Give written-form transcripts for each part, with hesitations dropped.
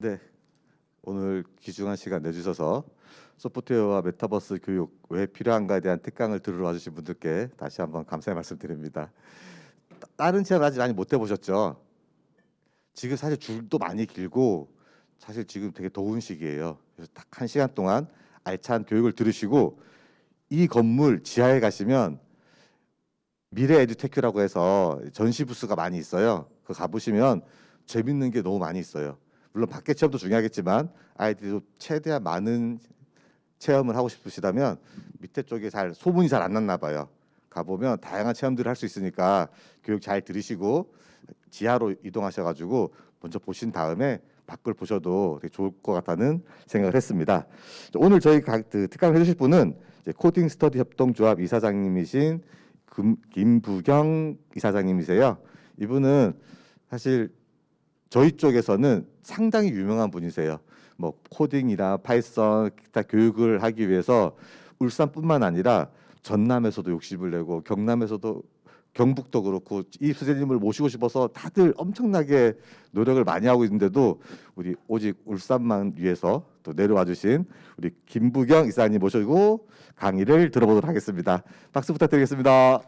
네, 오늘 귀중한 시간 내주셔서 소프트웨어와 메타버스 교육 왜 필요한가에 대한 특강을 들으러 와주신 분들께 다시 한번 감사의 말씀드립니다. 다른 체험 아직 많이 못 해보셨죠? 지금 사실 줄도 많이 길고 사실 지금 되게 더운 시기예요. 그래서 딱 1시간 동안 알찬 교육을 들으시고 이 건물 지하에 가시면 미래 에듀테크라고 해서 전시 부스가 많이 있어요. 그 가보시면 재밌는 게 너무 많이 있어요. 물론 밖에 체험도 중요하겠지만 아이들도 최대한 많은 체험을 하고 싶으시다면 밑에 쪽에 소문이 잘 안 났나 봐요. 가보면 다양한 체험들을 할 수 있으니까 교육 잘 들으시고 지하로 이동하셔가지고 먼저 보신 다음에 밖을 보셔도 되게 좋을 것 같다는 생각을 했습니다. 오늘 저희 특강을 해주실 분은 코딩 스터디 협동조합 이사장님이신 김부경 이사장님이세요. 이분은 사실 저희 쪽에서는 상당히 유명한 분이세요. 뭐 코딩이나 파이썬 기타 교육을 하기 위해서 울산뿐만 아니라 전남에서도 욕심을 내고 경남에서도 경북도 그렇고 이 선생님을 모시고 싶어서 다들 엄청나게 노력을 많이 하고 있는데도 우리 오직 울산만 위해서 또 내려와 주신 우리 김부경 이사님 모시고 강의를 들어보도록 하겠습니다. 박수 부탁드리겠습니다.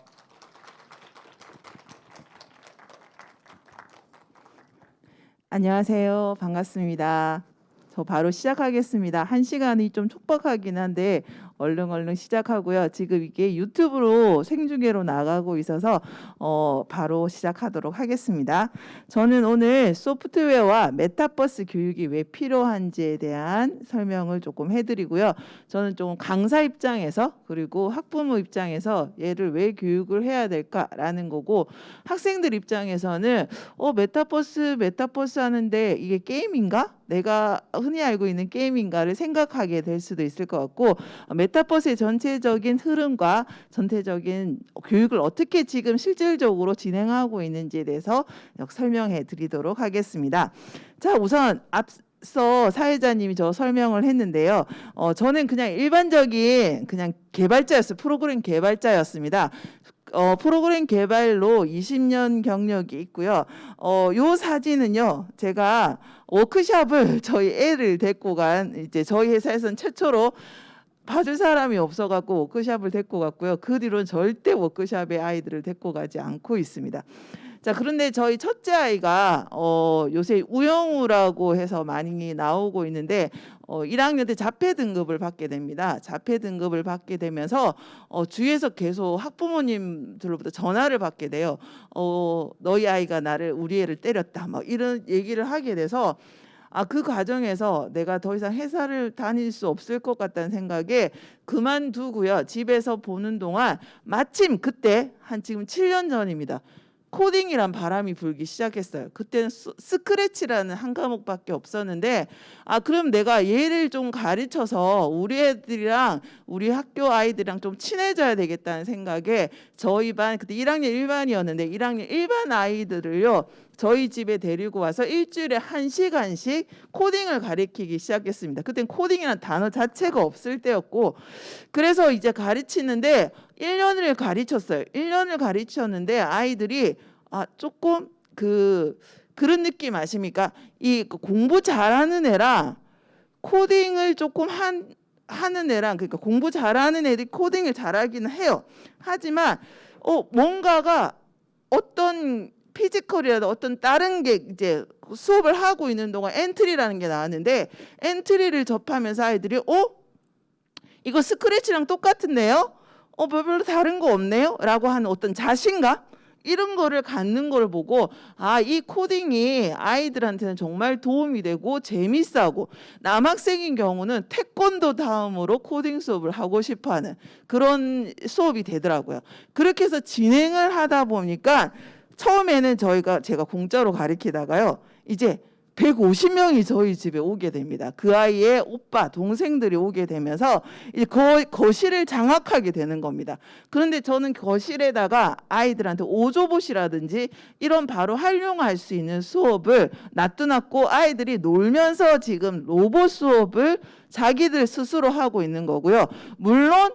안녕하세요. 반갑습니다. 저 바로 시작하겠습니다. 1시간이 좀 촉박하긴 한데 얼른 시작하고요. 지금 이게 유튜브로 생중계로 나가고 있어서 바로 시작하도록 하겠습니다. 저는 오늘 소프트웨어와 메타버스 교육이 왜 필요한지에 대한 설명을 조금 해드리고요. 저는 좀 강사 입장에서 그리고 학부모 입장에서 얘를 왜 교육을 해야 될까라는 거고, 학생들 입장에서는 메타버스 하는데 이게 게임인가? 내가 흔히 알고 있는 게임인가를 생각하게 될 수도 있을 것 같고, 메타버스의 전체적인 흐름과 전체적인 교육을 어떻게 지금 실질적으로 진행하고 있는지에 대해서 설명해 드리도록 하겠습니다. 자, 우선 앞서 사회자님이 저 설명을 했는데요. 저는 그냥 일반적인 개발자였어요. 프로그램 개발자였습니다. 프로그램 개발로 20년 경력이 있고요. 요 사진은요, 제가 워크숍을 저희 애를 데리고 간, 이제 저희 회사에서는 최초로 봐줄 사람이 없어갖고 워크숍을 데리고 갔고요. 그 뒤로는 절대 워크숍에 아이들을 데리고 가지 않고 있습니다. 자, 그런데 저희 첫째 아이가 요새 우영우라고 해서 많이 나오고 있는데 1학년 때 자폐 등급을 받게 됩니다. 자폐 등급을 받게 되면서 주위에서 계속 학부모님들로부터 전화를 받게 돼요. 너희 아이가 우리 애를 때렸다, 막 이런 얘기를 하게 돼서 그 과정에서 내가 더 이상 회사를 다닐 수 없을 것 같다는 생각에 그만두고요. 집에서 보는 동안 마침 그때 지금 7년 전입니다. 코딩이란 바람이 불기 시작했어요. 그때는 스크래치라는 한 과목밖에 없었는데 그럼 내가 얘를 좀 가르쳐서 우리 애들이랑 우리 학교 아이들이랑 좀 친해져야 되겠다는 생각에 저희 반, 그때 1학년 1반이었는데 1학년 1반 아이들을요 저희 집에 데리고 와서 일주일에 1시간씩 코딩을 가르치기 시작했습니다. 그땐 코딩이라는 단어 자체가 없을 때였고, 그래서 이제 가르치는데 1년을 가르쳤어요. 1년을 가르쳤는데 아이들이 조금 그런 느낌 아십니까? 이 공부 잘하는 애랑 코딩을 조금 하는 애랑, 그러니까 공부 잘하는 애들이 코딩을 잘하기는 해요. 하지만 뭔가가 어떤 피지컬이라도 어떤 다른 게 이제 수업을 하고 있는 동안 엔트리라는 게 나왔는데, 엔트리를 접하면서 아이들이 이거 스크래치랑 똑같은데요? 별로 다른 거 없네요? 라고 하는 어떤 자신감? 이런 거를 갖는 걸 보고 이 코딩이 아이들한테는 정말 도움이 되고 재밌어하고, 남학생인 경우는 태권도 다음으로 코딩 수업을 하고 싶어하는 그런 수업이 되더라고요. 그렇게 해서 진행을 하다 보니까 처음에는 제가 공짜로 가르치다가요, 이제 150명이 저희 집에 오게 됩니다. 그 아이의 오빠, 동생들이 오게 되면서 이제 거실을 장악하게 되는 겁니다. 그런데 저는 거실에다가 아이들한테 오조봇이라든지 이런 바로 활용할 수 있는 수업을 놔둬놨고, 아이들이 놀면서 지금 로봇 수업을 자기들 스스로 하고 있는 거고요. 물론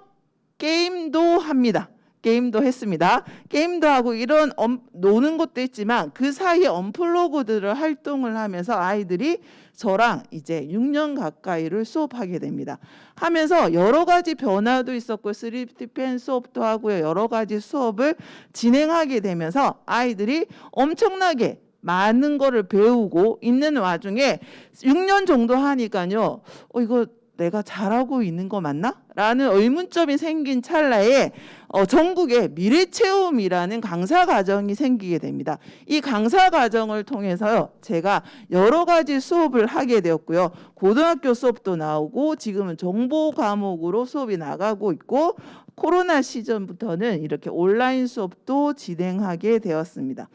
게임도 합니다. 게임도 했습니다. 게임도 하고 이런 노는 것도 했지만 그 사이에 언플러그드를 활동을 하면서 아이들이 저랑 이제 6년 가까이를 수업하게 됩니다. 하면서 여러 가지 변화도 있었고 3D 펜 수업도 하고요. 여러 가지 수업을 진행하게 되면서 아이들이 엄청나게 많은 거를 배우고 있는 와중에 6년 정도 하니까요. 이거 내가 잘하고 있는 거 맞나? 라는 의문점이 생긴 찰나에 전국에 미래체험이라는 강사 과정이 생기게 됩니다. 이 강사 과정을 통해서요. 제가 여러 가지 수업을 하게 되었고요. 고등학교 수업도 나오고 지금은 정보 과목으로 수업이 나가고 있고 코로나 시즌부터는 이렇게 온라인 수업도 진행하게 되었습니다.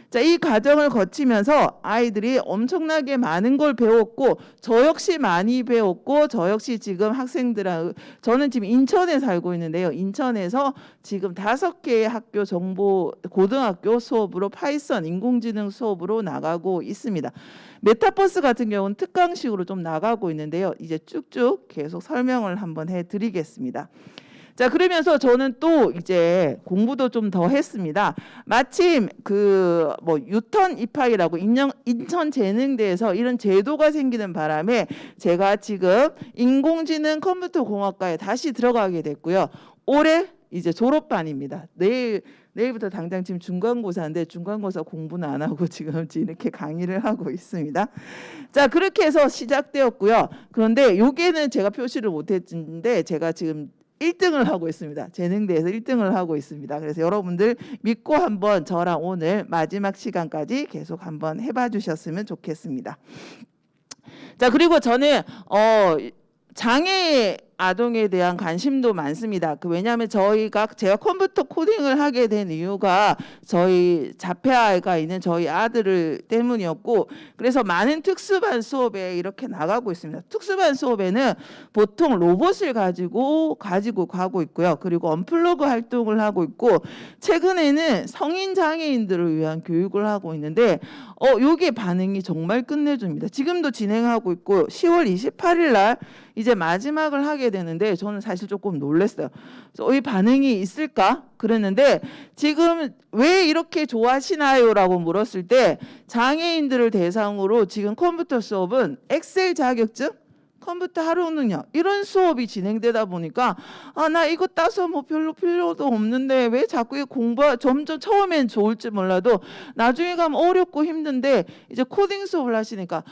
자, 이 과정을 거치면서 아이들이 엄청나게 많은 걸 배웠고 저 역시 많이 배웠고 저 역시 지금 학생들하고 저는 지금 인천에 살고 있는데요. 인천에서 지금 5개의 학교 정보 고등학교 수업으로 파이썬 인공지능 수업으로 나가고 있습니다. 메타버스 같은 경우는 특강식으로 좀 나가고 있는데요. 이제 쭉쭉 계속 설명을 한번 해드리겠습니다. 자, 그러면서 저는 또 이제 공부도 좀 더 했습니다. 마침 그 유턴 입학이라고 인천재능대에서 이런 제도가 생기는 바람에 제가 지금 인공지능 컴퓨터공학과에 다시 들어가게 됐고요. 올해 이제 졸업반입니다. 내일부터 당장 지금 중간고사인데 중간고사 공부는 안 하고 지금 이렇게 강의를 하고 있습니다. 자, 그렇게 해서 시작되었고요. 그런데 여기에는 제가 표시를 못했는데 제가 지금 1등을 하고 있습니다. 재능대에서 1등을 하고 있습니다. 그래서 여러분들 믿고 한번 저랑 오늘 마지막 시간까지 계속 한번 해봐 주셨으면 좋겠습니다. 자, 그리고 저는 장애 아동에 대한 관심도 많습니다. 왜냐하면 제가 컴퓨터 코딩을 하게 된 이유가 저희 자폐아가 있는 저희 아들을 때문이었고, 그래서 많은 특수반 수업에 이렇게 나가고 있습니다. 특수반 수업에는 보통 로봇을 가지고 가고 있고요. 그리고 언플러그 활동을 하고 있고, 최근에는 성인 장애인들을 위한 교육을 하고 있는데 요게 반응이 정말 끝내줍니다. 지금도 진행하고 있고 10월 28일 날 이제 마지막을 하게 되는데 저는 사실 조금 놀랐어요. 이 반응이 있을까? 그랬는데 지금 왜 이렇게 좋아하시나요? 라고 물었을 때 장애인들을 대상으로 지금 컴퓨터 수업은 엑셀 자격증, 컴퓨터 활용 능력 이런 수업이 진행되다 보니까 나 이거 따서 별로 필요도 없는데 왜 자꾸 점점 처음엔 좋을지 몰라도 나중에 가면 어렵고 힘든데 이제 코딩 수업을 하시니까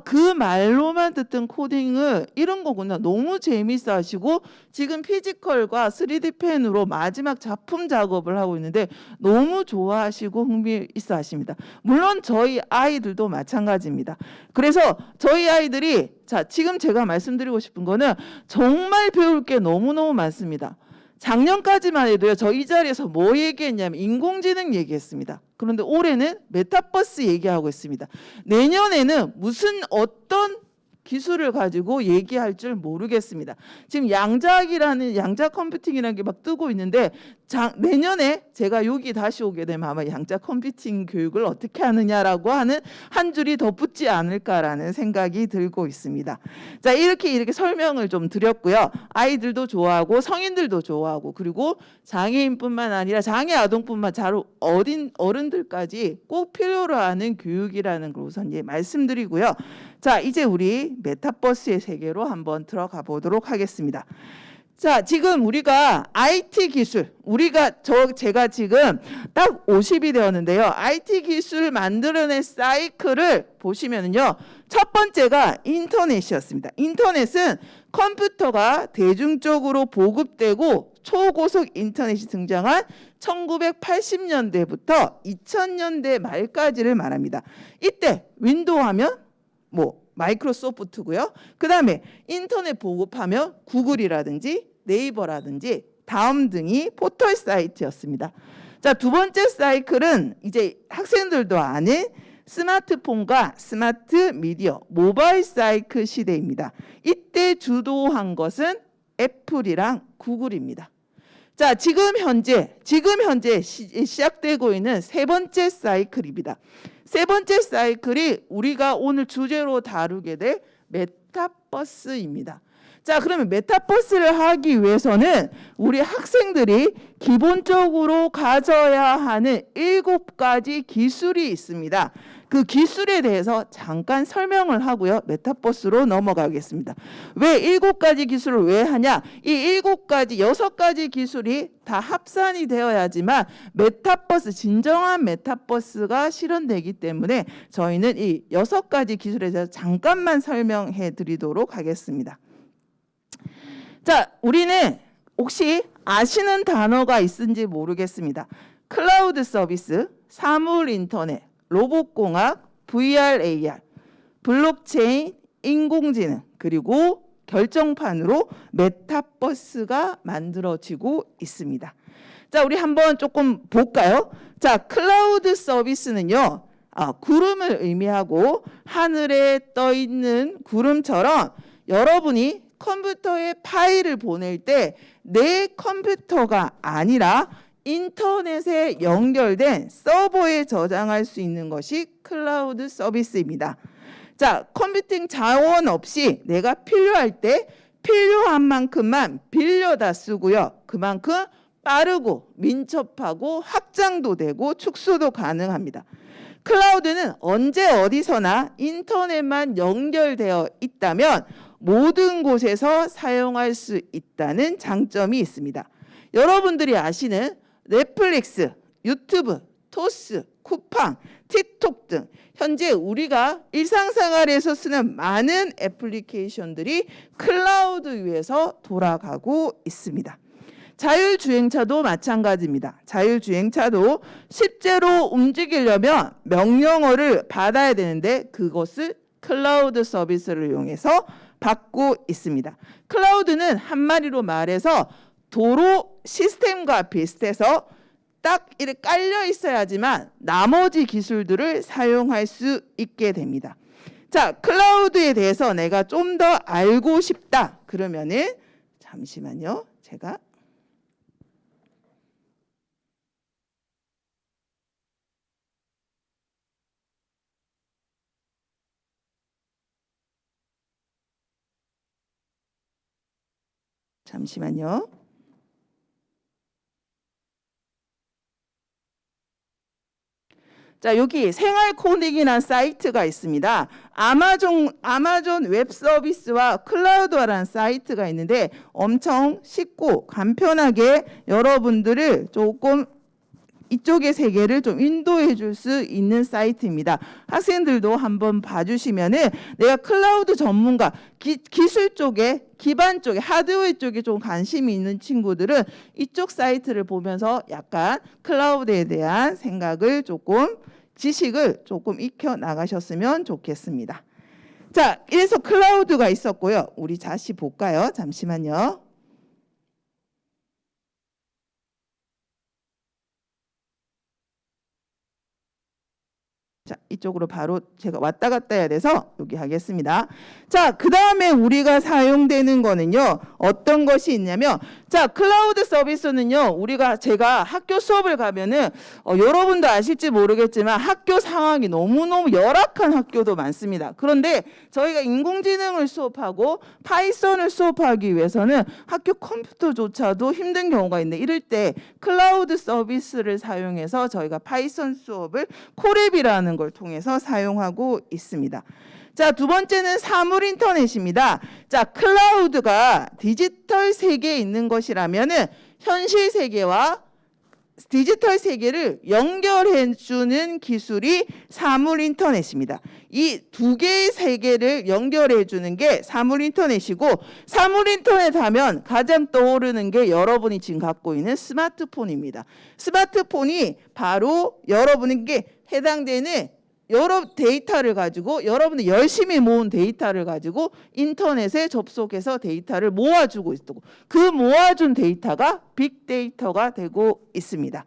그 말로만 듣던 코딩을 이런 거구나 너무 재밌어 하시고 지금 피지컬과 3D 펜으로 마지막 작품 작업을 하고 있는데 너무 좋아하시고 흥미 있어 하십니다. 물론 저희 아이들도 마찬가지입니다. 그래서 저희 아이들이 지금 제가 말씀드리고 싶은 거는 정말 배울 게 너무너무 많습니다. 작년까지만 해도요. 저 이 자리에서 뭐 얘기했냐면 인공지능 얘기했습니다. 그런데 올해는 메타버스 얘기하고 있습니다. 내년에는 어떤 기술을 가지고 얘기할 줄 모르겠습니다. 지금 양자 컴퓨팅이라는 게 막 뜨고 있는데 내년에 제가 여기 다시 오게 되면 아마 양자 컴퓨팅 교육을 어떻게 하느냐라고 하는 한 줄이 더 붙지 않을까라는 생각이 들고 있습니다. 자, 이렇게 설명을 좀 드렸고요. 아이들도 좋아하고 성인들도 좋아하고 그리고 장애인뿐만 아니라 장애 아동뿐만 어른들까지 꼭 필요로 하는 교육이라는 걸 우선 말씀드리고요. 자, 이제 우리 메타버스의 세계로 한번 들어가 보도록 하겠습니다. 자, 지금 우리가 IT 기술, 제가 지금 딱 50이 되었는데요. IT 기술 만들어낸 사이클을 보시면요. 첫 번째가 인터넷이었습니다. 인터넷은 컴퓨터가 대중적으로 보급되고 초고속 인터넷이 등장한 1980년대부터 2000년대 말까지를 말합니다. 이때 윈도우 하면 마이크로소프트고요. 그 다음에 인터넷 보급하면 구글이라든지 네이버라든지 다음 등이 포털 사이트였습니다. 자, 두 번째 사이클은 이제 학생들도 아는 스마트폰과 스마트 미디어, 모바일 사이클 시대입니다. 이때 주도한 것은 애플이랑 구글입니다. 자, 지금 현재 시작되고 있는 세 번째 사이클입니다. 세 번째 사이클이 우리가 오늘 주제로 다루게 될 메타버스입니다. 자, 그러면 메타버스를 하기 위해서는 우리 학생들이 기본적으로 가져야 하는 7가지 기술이 있습니다. 그 기술에 대해서 잠깐 설명을 하고요. 메타버스로 넘어가겠습니다. 왜 7가지 기술을 왜 하냐? 이 7가지, 6가지 기술이 다 합산이 되어야지만 메타버스, 진정한 메타버스가 실현되기 때문에 저희는 이 6가지 기술에 대해서 잠깐만 설명해 드리도록 하겠습니다. 자, 우리는 혹시 아시는 단어가 있은지 모르겠습니다. 클라우드 서비스, 사물 인터넷, 로봇공학, VR, AR, 블록체인, 인공지능, 그리고 결정판으로 메타버스가 만들어지고 있습니다. 자, 우리 한번 조금 볼까요? 자, 클라우드 서비스는요, 구름을 의미하고 하늘에 떠 있는 구름처럼 여러분이 컴퓨터에 파일을 보낼 때 내 컴퓨터가 아니라 인터넷에 연결된 서버에 저장할 수 있는 것이 클라우드 서비스입니다. 자, 컴퓨팅 자원 없이 내가 필요할 때 필요한 만큼만 빌려다 쓰고요. 그만큼 빠르고 민첩하고 확장도 되고 축소도 가능합니다. 클라우드는 언제 어디서나 인터넷만 연결되어 있다면 모든 곳에서 사용할 수 있다는 장점이 있습니다. 여러분들이 아시는 넷플릭스, 유튜브, 토스, 쿠팡, 틱톡 등 현재 우리가 일상생활에서 쓰는 많은 애플리케이션들이 클라우드 위에서 돌아가고 있습니다. 자율주행차도 마찬가지입니다. 자율주행차도 실제로 움직이려면 명령어를 받아야 되는데 그것을 클라우드 서비스를 이용해서 받고 있습니다. 클라우드는 한마디로 말해서 도로 시스템과 비슷해서 딱 이렇게 깔려 있어야지만 나머지 기술들을 사용할 수 있게 됩니다. 자, 클라우드에 대해서 내가 좀 더 알고 싶다. 그러면은 잠시만요. 제가 잠시만요. 자, 여기 생활코딩이라는 사이트가 있습니다. 아마존 웹 서비스와 클라우드화라는 사이트가 있는데 엄청 쉽고 간편하게 여러분들을 조금 이쪽의 세계를 좀 인도해 줄 수 있는 사이트입니다. 학생들도 한번 봐주시면은 내가 클라우드 전문가, 기술 쪽에, 기반 쪽에, 하드웨어 쪽에 좀 관심이 있는 친구들은 이쪽 사이트를 보면서 약간 클라우드에 대한 생각을 조금, 지식을 조금 익혀 나가셨으면 좋겠습니다. 자, 이래서 클라우드가 있었고요. 우리 다시 볼까요? 잠시만요. 자, 이쪽으로 바로 제가 왔다 갔다 해야 돼서 여기 하겠습니다. 자, 그 다음에 우리가 사용되는 거는요, 어떤 것이 있냐면, 자, 클라우드 서비스는요, 제가 학교 수업을 가면은, 여러분도 아실지 모르겠지만 학교 상황이 너무너무 열악한 학교도 많습니다. 그런데 저희가 인공지능을 수업하고 파이썬을 수업하기 위해서는 학교 컴퓨터조차도 힘든 경우가 있는데, 이럴 때 클라우드 서비스를 사용해서 저희가 파이썬 수업을 코랩이라는 걸 통해서 사용하고 있습니다. 자, 두 번째는 사물 인터넷입니다. 자, 클라우드가 디지털 세계에 있는 것이라면은 현실 세계와 디지털 세계를 연결해 주는 기술이 사물 인터넷입니다. 이 두 개의 세계를 연결해 주는 게 사물 인터넷이고, 사물 인터넷 하면 가장 떠오르는 게 여러분이 지금 갖고 있는 스마트폰입니다. 스마트폰이 바로 여러분에게 해당되는 여러 데이터를 가지고, 여러분이 열심히 모은 데이터를 가지고 인터넷에 접속해서 데이터를 모아주고 있고, 그 모아준 데이터가 빅데이터가 되고 있습니다.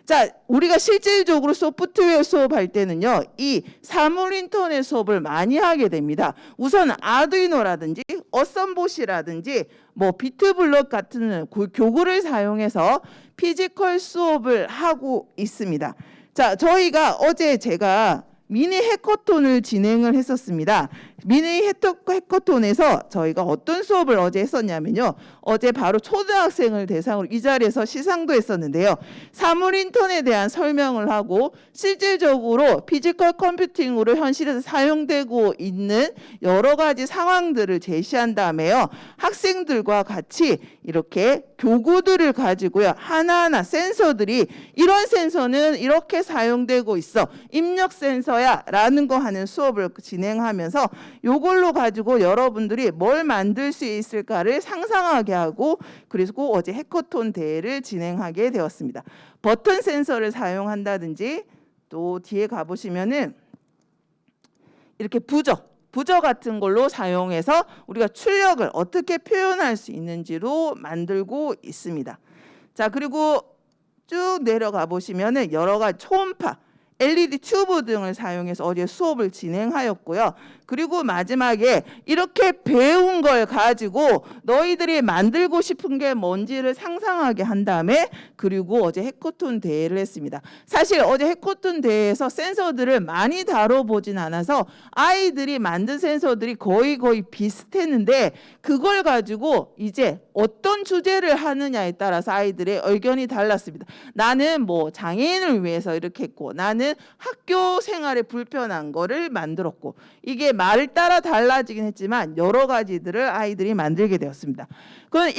자, 우리가 실질적으로 소프트웨어 수업할 때는요, 이 사물 인터넷 수업을 많이 하게 됩니다. 우선 아두이노라든지 어썸봇이라든지 뭐 비트블럭 같은 교구를 사용해서 피지컬 수업을 하고 있습니다. 자, 저희가 어제 제가 미니 해커톤을 진행을 했었습니다. 미니 해커톤에서 저희가 어떤 수업을 어제 했었냐면요. 어제 바로 초등학생을 대상으로 이 자리에서 시상도 했었는데요. 사물 인턴에 대한 설명을 하고 실질적으로 피지컬 컴퓨팅으로 현실에서 사용되고 있는 여러 가지 상황들을 제시한 다음에요. 학생들과 같이 이렇게 교구들을 가지고요. 하나하나 센서들이 이런 센서는 이렇게 사용되고 있어. 입력 센서야 라는 거 하는 수업을 진행하면서 요걸로 가지고 여러분들이 뭘 만들 수 있을까를 상상하게 하고 그리고 어제 해커톤 대회를 진행하게 되었습니다. 버튼 센서를 사용한다든지 또 뒤에 가보시면은 이렇게 부저 같은 걸로 사용해서 우리가 출력을 어떻게 표현할 수 있는지로 만들고 있습니다. 자, 그리고 쭉 내려가 보시면은 여러 가지 초음파, LED 튜브 등을 사용해서 어제 수업을 진행하였고요. 그리고 마지막에 이렇게 배운 걸 가지고 너희들이 만들고 싶은 게 뭔지를 상상하게 한 다음에 그리고 어제 해커톤 대회를 했습니다. 사실 어제 해커톤 대회에서 센서들을 많이 다뤄보진 않아서 아이들이 만든 센서들이 거의 비슷했는데 그걸 가지고 이제 어떤 주제를 하느냐에 따라서 아이들의 의견이 달랐습니다. 나는 뭐 장애인을 위해서 이렇게 했고 나는 학교 생활에 불편한 거를 만들었고 이게 말을 따라 달라지긴 했지만 여러 가지들을 아이들이 만들게 되었습니다. 그건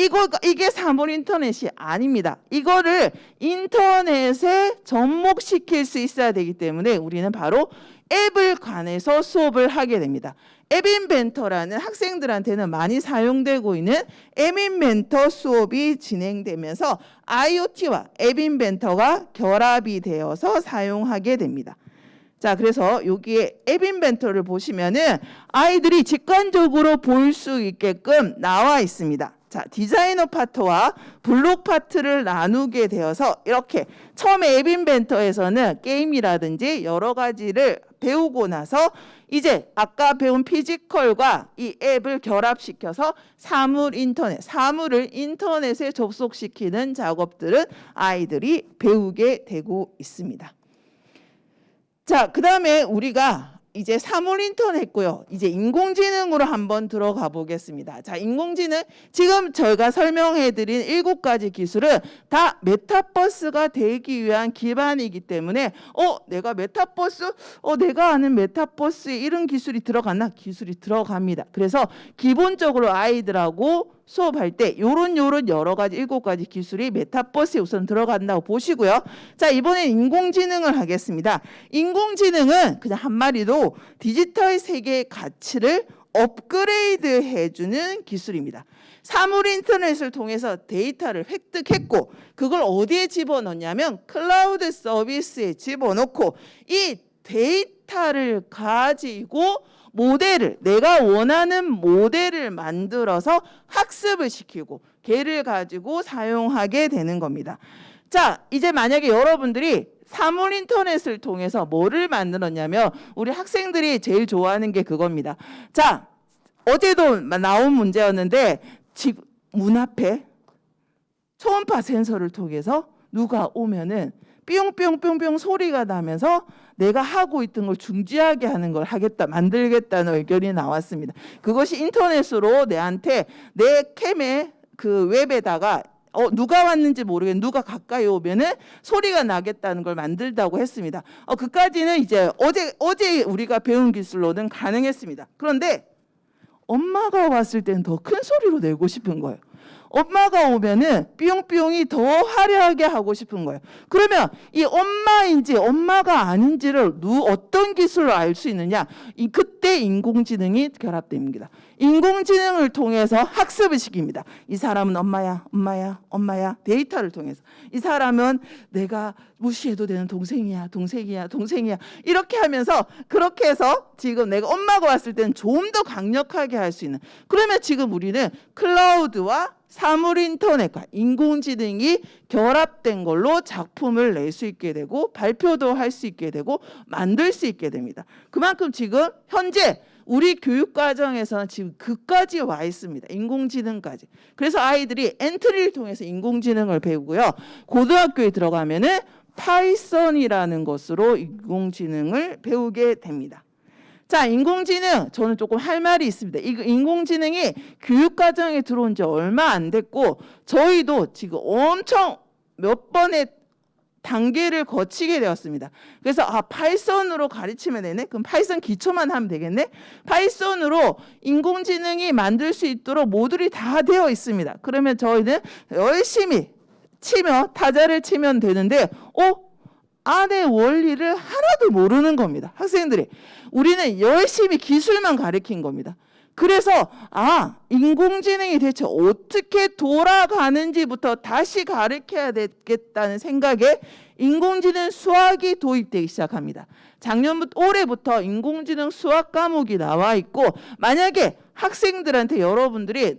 이게 사물 인터넷이 아닙니다. 이거를 인터넷에 접목시킬 수 있어야 되기 때문에 우리는 바로 앱을 관해서 수업을 하게 됩니다. 앱인벤터라는 학생들한테는 많이 사용되고 있는 앱인벤터 수업이 진행되면서 IoT와 앱인벤터가 결합이 되어서 사용하게 됩니다. 자, 그래서 여기에 앱인벤터를 보시면은 아이들이 직관적으로 볼 수 있게끔 나와 있습니다. 자, 디자이너 파트와 블록 파트를 나누게 되어서 이렇게 처음에 앱인벤터에서는 게임이라든지 여러 가지를 배우고 나서 이제 아까 배운 피지컬과 이 앱을 결합시켜서 사물을 인터넷에 접속시키는 작업들은 아이들이 배우게 되고 있습니다. 자, 그 다음에 우리가 이제 사물 인터넷 했고요. 이제 인공지능으로 한번 들어가 보겠습니다. 자, 인공지능 지금 저희가 설명해드린 7가지 기술은 다 메타버스가 되기 위한 기반이기 때문에 내가 메타버스, 내가 아는 메타버스에 이런 기술이 들어갔나? 기술이 들어갑니다. 그래서 기본적으로 아이들하고 수업할 때 요런 여러 가지 7가지 기술이 메타버스에 우선 들어간다고 보시고요. 자, 이번엔 인공지능을 하겠습니다. 인공지능은 그냥 한마디로 디지털 세계의 가치를 업그레이드 해주는 기술입니다. 사물 인터넷을 통해서 데이터를 획득했고 그걸 어디에 집어넣냐면 클라우드 서비스에 집어넣고 이 데이터를 가지고 내가 원하는 모델을 만들어서 학습을 시키고 걔를 가지고 사용하게 되는 겁니다. 자, 이제 만약에 여러분들이 사물 인터넷을 통해서 뭐를 만들었냐면 우리 학생들이 제일 좋아하는 게 그겁니다. 자, 어제도 나온 문제였는데 집 문 앞에 초음파 센서를 통해서 누가 오면은 뿅뿅뿅뿅 소리가 나면서 내가 하고 있던 걸 중지하게 하는 걸 만들겠다는 의견이 나왔습니다. 그것이 인터넷으로 내한테 내 캠에 그 웹에다가 누가 왔는지 모르겠는데 누가 가까이 오면은 소리가 나겠다는 걸 만들다고 했습니다. 그까지는 이제 어제 우리가 배운 기술로는 가능했습니다. 그런데 엄마가 왔을 때는 더 큰 소리로 내고 싶은 거예요. 엄마가 오면은 뿅뿅이 더 화려하게 하고 싶은 거예요. 그러면 이 엄마인지 엄마가 아닌지를 어떤 기술로 알 수 있느냐? 그때 인공지능이 결합됩니다. 인공지능을 통해서 학습을 시킵니다. 이 사람은 엄마야, 엄마야, 엄마야. 데이터를 통해서. 이 사람은 내가 무시해도 되는 동생이야, 동생이야, 동생이야. 이렇게 하면서 그렇게 해서 지금 내가 엄마가 왔을 때는 좀 더 강력하게 할 수 있는. 그러면 지금 우리는 클라우드와 사물 인터넷과 인공지능이 결합된 걸로 작품을 낼 수 있게 되고 발표도 할 수 있게 되고 만들 수 있게 됩니다. 그만큼 지금 현재 우리 교육과정에서는 지금 그까지 와 있습니다. 인공지능까지. 그래서 아이들이 엔트리를 통해서 인공지능을 배우고요. 고등학교에 들어가면은 파이썬이라는 것으로 인공지능을 배우게 됩니다. 자, 인공지능 저는 조금 할 말이 있습니다. 이 인공지능이 교육과정에 들어온 지 얼마 안 됐고 저희도 지금 엄청 몇 번의 단계를 거치게 되었습니다. 그래서 파이썬으로 가르치면 되네? 그럼 파이썬 기초만 하면 되겠네? 파이썬으로 인공지능이 만들 수 있도록 모듈이 다 되어 있습니다. 그러면 저희는 열심히 타자를 치면 되는데 안의 원리를 하나도 모르는 겁니다. 학생들이. 우리는 열심히 기술만 가르친 겁니다. 그래서 인공지능이 대체 어떻게 돌아가는지부터 다시 가르쳐야 되겠다는 생각에 인공지능 수학이 도입되기 시작합니다. 올해부터 인공지능 수학 과목이 나와 있고 만약에 학생들한테 여러분들이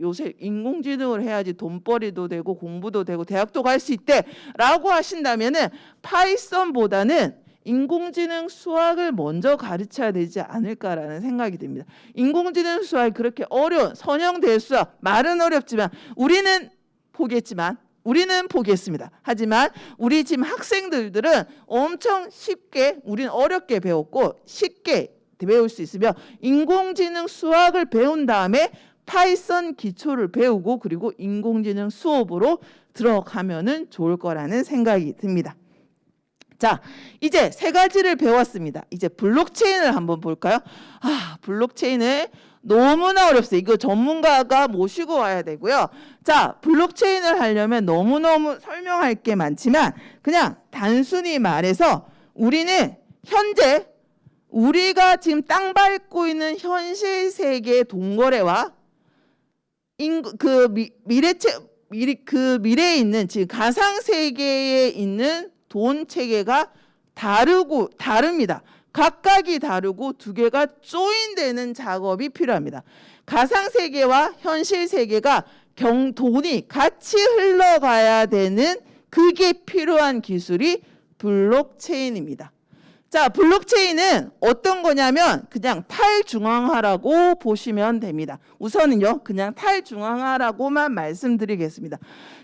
요새 인공지능을 해야지 돈벌이도 되고 공부도 되고 대학도 갈 수 있대 라고 하신다면은 파이썬보다는 인공지능 수학을 먼저 가르쳐야 되지 않을까라는 생각이 듭니다. 인공지능 수학이 그렇게 어려운 선형대수학, 말은 어렵지만 우리는 포기했습니다. 하지만 우리 지금 학생들은 엄청 쉽게, 우리는 어렵게 배웠고 쉽게 배울 수 있으며 인공지능 수학을 배운 다음에 파이썬 기초를 배우고 그리고 인공지능 수업으로 들어가면은 좋을 거라는 생각이 듭니다. 자, 이제 세 가지를 배웠습니다. 이제 블록체인을 한번 볼까요? 블록체인은 너무나 어렵습니다. 이거 전문가가 모시고 와야 되고요. 자, 블록체인을 하려면 너무너무 설명할 게 많지만 그냥 단순히 말해서 우리는 현재 우리가 지금 땅 밟고 있는 현실 세계의 돈거래와 미래에 있는 지금 가상 세계에 있는 돈 체계가 다릅니다. 각각이 다르고 두 개가 조인되는 작업이 필요합니다. 가상 세계와 현실 세계가 돈이 같이 흘러가야 되는 그게 필요한 기술이 블록체인입니다. 자, 블록체인은 어떤 거냐면 그냥 탈중앙화라고 보시면 됩니다. 우선은요, 그냥 탈중앙화라고만 말씀드리겠습니다.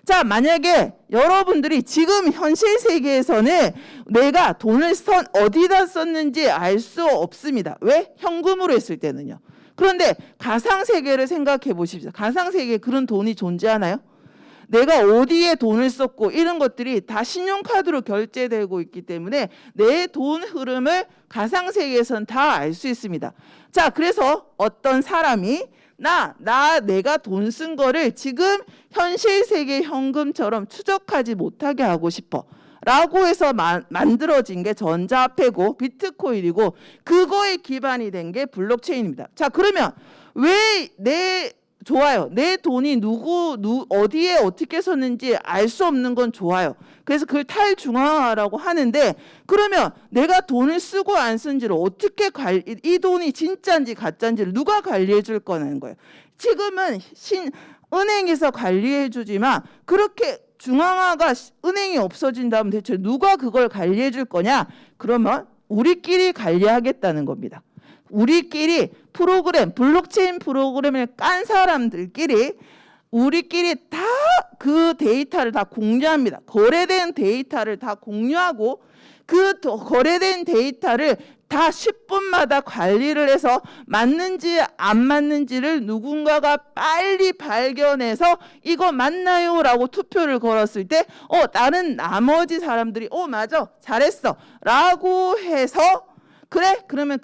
자, 만약에 여러분들이 지금 현실 세계에서는 내가 돈을 어디다 썼는지 알 수 없습니다. 왜? 현금으로 했을 때는요. 그런데 가상 세계를 생각해 보십시오. 가상 세계에 그런 돈이 존재하나요? 내가 어디에 돈을 썼고 이런 것들이 다 신용카드로 결제되고 있기 때문에 내 돈 흐름을 가상세계에서는 다 알 수 있습니다. 자, 그래서 어떤 사람이 내가 돈 쓴 거를 지금 현실 세계 현금처럼 추적하지 못하게 하고 싶어 라고 해서 만들어진 게 전자화폐고 비트코인이고 그거에 기반이 된 게 블록체인입니다. 자, 그러면 좋아요. 내 돈이 어디에 어떻게 썼는지 알 수 없는 건 좋아요. 그래서 그걸 탈중앙화라고 하는데 그러면 내가 돈을 쓰고 안 쓴지를 어떻게 이 돈이 진짜인지 가짜인지를 누가 관리해 줄 거냐는 거예요. 지금은 은행에서 관리해 주지만 그렇게 중앙화가 은행이 없어진다면 대체 누가 그걸 관리해 줄 거냐? 그러면 우리끼리 관리하겠다는 겁니다. 우리끼리 블록체인 프로그램을 깐 사람들끼리 우리끼리 다 그 데이터를 다 공유합니다. 거래된 데이터를 다 공유하고 그 거래된 데이터를 다 10분마다 관리를 해서 맞는지 안 맞는지를 누군가가 빨리 발견해서 이거 맞나요? 라고 투표를 걸었을 때 다른 나머지 사람들이 맞아 잘했어 라고 해서 그러면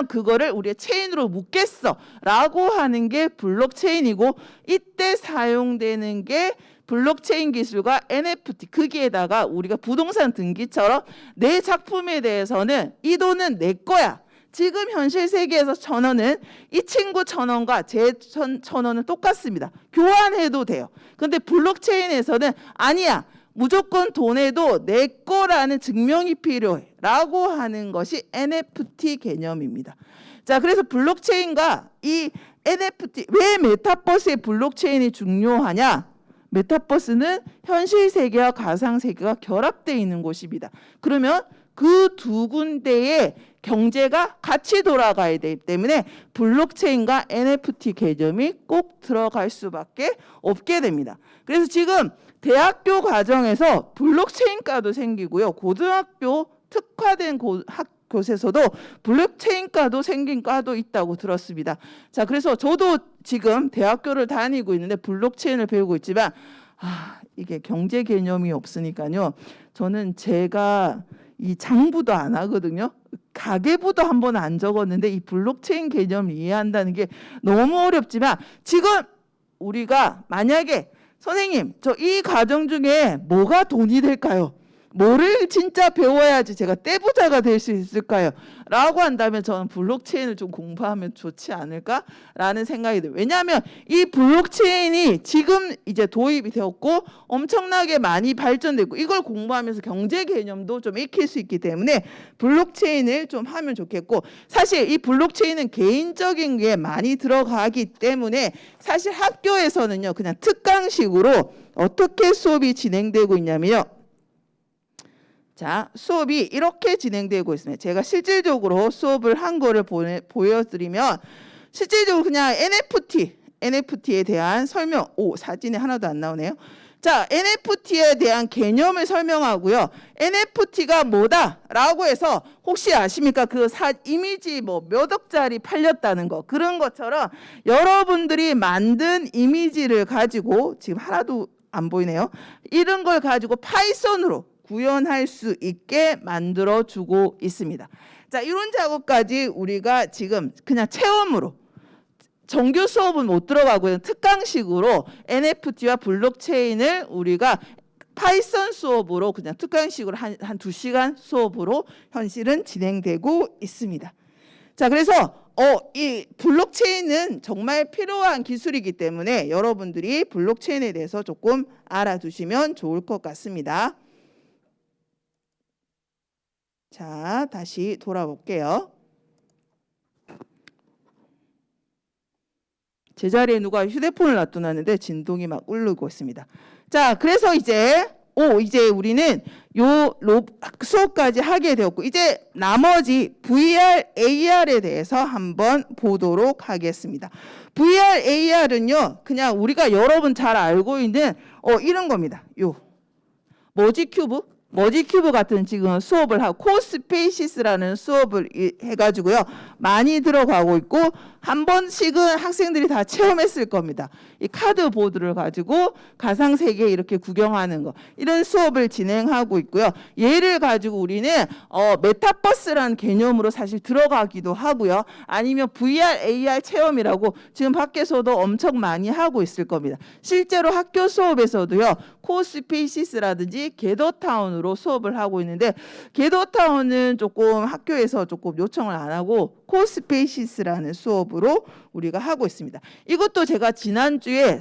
그거를 우리의 체인으로 묶겠어 라고 하는 게 블록체인이고 이때 사용되는 게 블록체인 기술과 NFT 거기에다가 우리가 부동산 등기처럼 내 작품에 대해서는 이 돈은 내 거야. 지금 현실 세계에서 1,000원은 이 친구 1,000원과 제 1,000원은 똑같습니다. 교환해도 돼요. 근데 블록체인에서는 아니야. 무조건 돈에도 내 거라는 증명이 필요해 라고 하는 것이 NFT 개념입니다. 자, 그래서 블록체인과 이 NFT, 왜 메타버스의 블록체인이 중요하냐? 메타버스는 현실 세계와 가상 세계가 결합되어 있는 곳입니다. 그러면 그 두 군데의 경제가 같이 돌아가야 되기 때문에 블록체인과 NFT 개념이 꼭 들어갈 수밖에 없게 됩니다. 그래서 지금 대학교 과정에서 블록체인과도 생기고요. 고등학교 특화된 곳에서도 블록체인과도 생긴 과도 있다고 들었습니다. 자, 그래서 저도 지금 대학교를 다니고 있는데 블록체인을 배우고 있지만 이게 경제 개념이 없으니까요. 저는 제가 이 장부도 안 하거든요. 가계부도 한번 안 적었는데 이 블록체인 개념을 이해한다는 게 너무 어렵지만 지금 우리가 만약에 선생님 저 이 과정 중에 뭐가 돈이 될까요? 뭐를 진짜 배워야지 제가 떼부자가 될 수 있을까요? 라고 한다면 저는 블록체인을 좀 공부하면 좋지 않을까라는 생각이 들어요. 왜냐하면 이 블록체인이 지금 이제 도입이 되었고 엄청나게 많이 발전되고 이걸 공부하면서 경제 개념도 좀 익힐 수 있기 때문에 블록체인을 좀 하면 좋겠고 사실 이 블록체인은 개인적인 게 많이 들어가기 때문에 사실 학교에서는요 그냥 특강식으로 어떻게 수업이 진행되고 있냐면요. 자, 수업이 이렇게 진행되고 있습니다. 제가 실질적으로 수업을 한 거를 보여드리면 실질적으로 그냥 NFT에 대한 설명, 사진이 하나도 안 나오네요. 자, NFT에 대한 개념을 설명하고요. NFT가 뭐다라고 해서 혹시 아십니까? 그 이미지 뭐 몇 억짜리 팔렸다는 거 그런 것처럼 여러분들이 만든 이미지를 가지고 지금 하나도 안 보이네요. 이런 걸 가지고 파이썬으로 구현할 수 있게 만들어 주고 있습니다. 자, 이런 작업까지 우리가 지금 그냥 체험으로 정규 수업은 못 들어가고요. 특강식으로 NFT와 블록체인을 우리가 파이썬 수업으로 그냥 특강식으로 한 2시간 수업으로 현실은 진행되고 있습니다. 자, 그래서 이 블록체인은 정말 필요한 기술이기 때문에 여러분들이 블록체인에 대해서 조금 알아두시면 좋을 것 같습니다. 자, 다시 돌아볼게요. 제자리에 누가 휴대폰을 놔두놨는데 진동이 막 울리고 있습니다. 자, 그래서 이제 우리는 수업까지 하게 되었고 이제 나머지 VR, AR에 대해서 한번 보도록 하겠습니다. VR, AR은요 그냥 우리가 여러분 잘 알고 있는 이런 겁니다. 머지큐브 같은 지금 수업을 하고 코스페이시스라는 수업을 해가지고요 많이 들어가고 있고 한 번씩은 학생들이 다 체험했을 겁니다. 이 카드 보드를 가지고 가상 세계 이렇게 구경하는 거 이런 수업을 진행하고 있고요. 얘를 가지고 우리는 메타버스라는 개념으로 사실 들어가기도 하고요. 아니면 VR, AR 체험이라고 지금 밖에서도 엄청 많이 하고 있을 겁니다. 실제로 학교 수업에서도요. 코스페이시스라든지 게더타운으로 수업을 하고 있는데 게더타운은 조금 학교에서 조금 요청을 안 하고 코스페이시스라는 수업으로 우리가 하고 있습니다. 이것도 제가 지난주에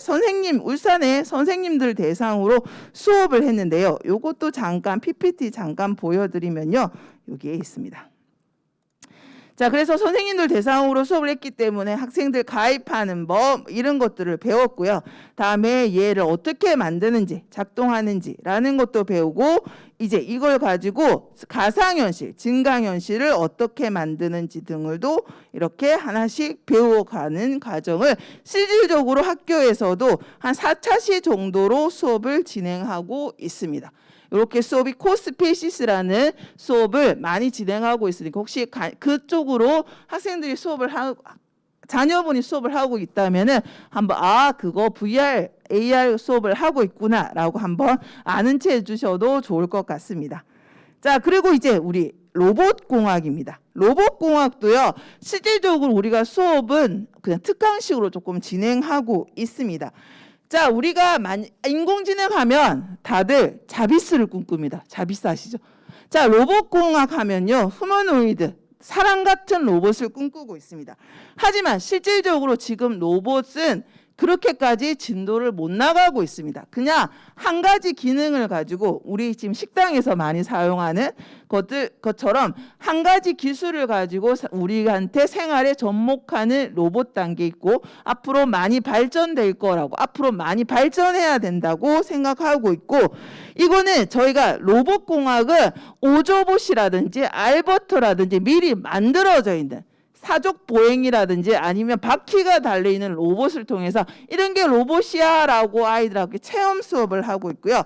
울산의 선생님들 대상으로 수업을 했는데요. 이것도 잠깐 PPT 잠깐 보여드리면요. 여기에 있습니다. 자, 그래서 선생님들 대상으로 수업을 했기 때문에 학생들 가입하는 법 이런 것들을 배웠고요. 다음에 얘를 어떻게 만드는지 작동하는지라는 것도 배우고 이제 이걸 가지고 가상현실, 증강현실을 어떻게 만드는지 등을도 이렇게 하나씩 배워가는 과정을 실질적으로 학교에서도 한 4차시 정도로 수업을 진행하고 있습니다. 이렇게 수업이 코스페이시스라는 수업을 많이 진행하고 있으니까 혹시 그쪽으로 학생들이 자녀분이 수업을 하고 있다면은 한번 그거 VR, AR 수업을 하고 있구나라고 한번 아는 채 해주셔도 좋을 것 같습니다. 자, 그리고 이제 우리 로봇공학입니다. 로봇공학도요. 실질적으로 우리가 수업은 그냥 특강식으로 조금 진행하고 있습니다. 자, 우리가 인공지능 하면 다들 자비스를 꿈꿉니다. 자비스 아시죠? 자, 로봇공학 하면요. 휴머노이드, 사람 같은 로봇을 꿈꾸고 있습니다. 하지만 실질적으로 지금 로봇은 그렇게까지 진도를 못 나가고 있습니다. 그냥 한 가지 기능을 가지고 우리 지금 식당에서 많이 사용하는 것처럼 한 가지 기술을 가지고 우리한테 생활에 접목하는 로봇 단계 있고 앞으로 많이 발전될 거라고 앞으로 많이 발전해야 된다고 생각하고 있고 이거는 저희가 로봇공학은 오조봇이라든지 알버트라든지 미리 만들어져 있는 사족 보행이라든지 아니면 바퀴가 달려있는 로봇을 통해서 이런 게 로봇이야 라고 아이들하고 체험 수업을 하고 있고요.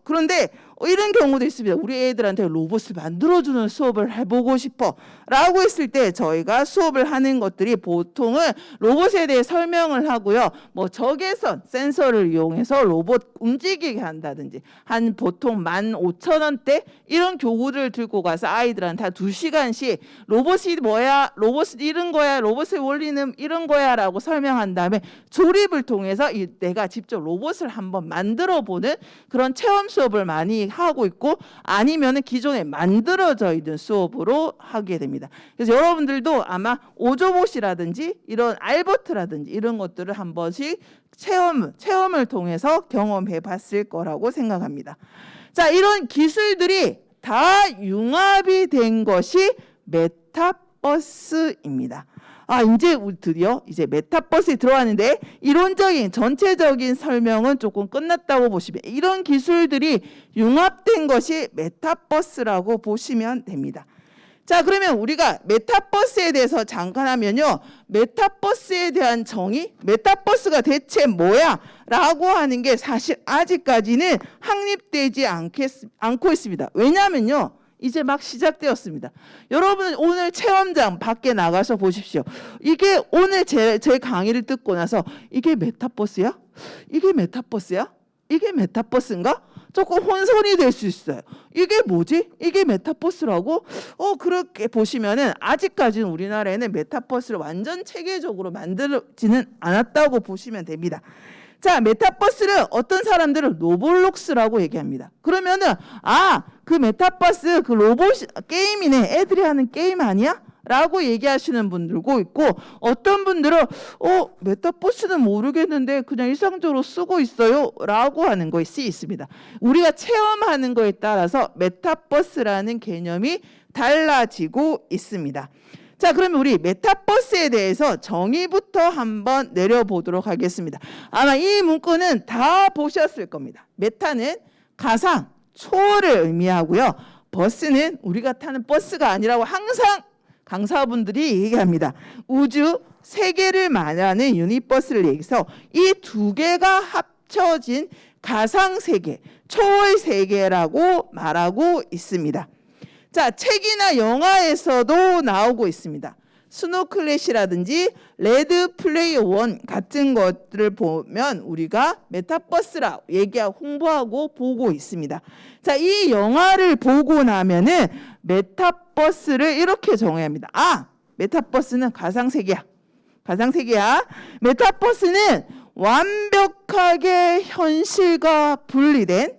그런데 이런 경우도 있습니다. 우리 애들한테 로봇을 만들어주는 수업을 해보고 싶어 라고 했을 때 저희가 수업을 하는 것들이 보통은 로봇에 대해 설명을 하고요. 뭐 적외선 센서를 이용해서 로봇 움직이게 한다든지 한 보통 15,000원대 이런 교구를 들고 가서 아이들한테 한 2시간씩 로봇이 뭐야, 로봇이 이런 거야, 로봇의 원리는 이런 거야 라고 설명한 다음에 조립을 통해서 내가 직접 로봇을 한번 만들어 보는 그런 체험 수업을 많이 하고 있고, 아니면은 기존에 만들어져 있는 수업으로 하게 됩니다. 그래서 여러분들도 아마 오조봇이라든지 이런 알버트라든지 이런 것들을 한 번씩 체험을 통해서 경험해 봤을 거라고 생각합니다. 자, 이런 기술들이 다 융합이 된 것이 메타버스입니다. 이제 드디어 이제 메타버스에 들어왔는데 이론적인 전체적인 설명은 조금 끝났다고 보시면, 이런 기술들이 융합된 것이 메타버스라고 보시면 됩니다. 자, 그러면 우리가 메타버스에 대해서 잠깐 하면요, 메타버스에 대한 정의, 메타버스가 대체 뭐야? 라고 하는 게 사실 아직까지는 확립되지 않고 있습니다. 왜냐하면요, 이제 막 시작되었습니다. 여러분 오늘 체험장 밖에 나가서 보십시오. 이게 오늘 제 강의를 듣고 나서 이게 메타버스야? 이게 메타버스야? 이게 메타버스인가? 조금 혼선이 될 수 있어요. 이게 뭐지? 이게 메타버스라고? 그렇게 보시면은 아직까지는 우리나라에는 메타버스를 완전 체계적으로 만들지는 않았다고 보시면 됩니다. 자, 메타버스를 어떤 사람들은 로블록스라고 얘기합니다. 그러면은 그 메타버스 그 로봇 게임이네, 애들이 하는 게임 아니야? 라고 얘기하시는 분들도 있고, 어떤 분들은 메타버스는 모르겠는데 그냥 일상적으로 쓰고 있어요 라고 하는 것이 있습니다. 우리가 체험하는 거에 따라서 메타버스라는 개념이 달라지고 있습니다. 자, 그러면 우리 메타버스에 대해서 정의부터 한번 내려보도록 하겠습니다. 아마 이 문구는 다 보셨을 겁니다. 메타는 가상, 초월을 의미하고요. 버스는 우리가 타는 버스가 아니라고 항상 강사분들이 얘기합니다. 우주 세계를 말하는 유니버스를 얘기해서 이 두 개가 합쳐진 가상 세계, 초월 세계라고 말하고 있습니다. 자, 책이나 영화에서도 나오고 있습니다. 스노클렛이라든지 레드 플레이어 원 같은 것들을 보면 우리가 메타버스라 얘기하고 홍보하고 보고 있습니다. 자, 이 영화를 보고 나면은 메타버스를 이렇게 정의합니다. 메타버스는 가상세계야. 가상세계야. 메타버스는 완벽하게 현실과 분리된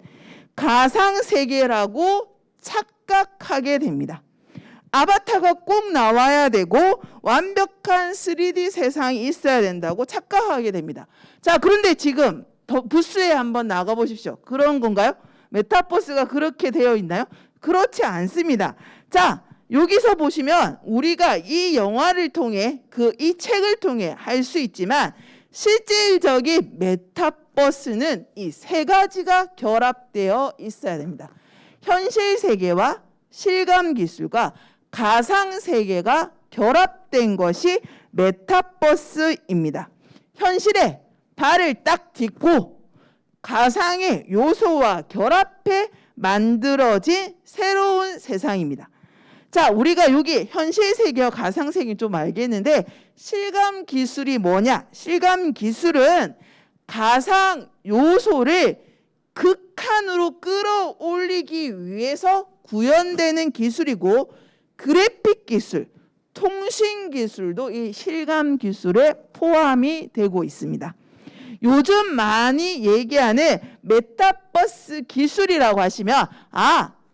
가상세계라고 착각하게 됩니다. 아바타가 꼭 나와야 되고 완벽한 3D 세상이 있어야 된다고 착각하게 됩니다. 자, 그런데 지금 부스에 한번 나가 보십시오. 그런 건가요? 메타버스가 그렇게 되어 있나요? 그렇지 않습니다. 자, 여기서 보시면 우리가 이 영화를 통해 이 책을 통해 할 수 있지만 실질적인 메타버스는 이 세 가지가 결합되어 있어야 됩니다. 현실 세계와 실감 기술과 가상 세계가 결합된 것이 메타버스입니다. 현실에 발을 딱 딛고 가상의 요소와 결합해 만들어진 새로운 세상입니다. 자, 우리가 여기 현실 세계와 가상 세계 좀 알겠는데, 실감 기술이 뭐냐? 실감 기술은 가상 요소를 극한으로 끌어올리기 위해서 구현되는 기술이고, 그래픽 기술, 통신 기술도 이 실감 기술에 포함이 되고 있습니다. 요즘 많이 얘기하는 메타버스 기술이라고 하시면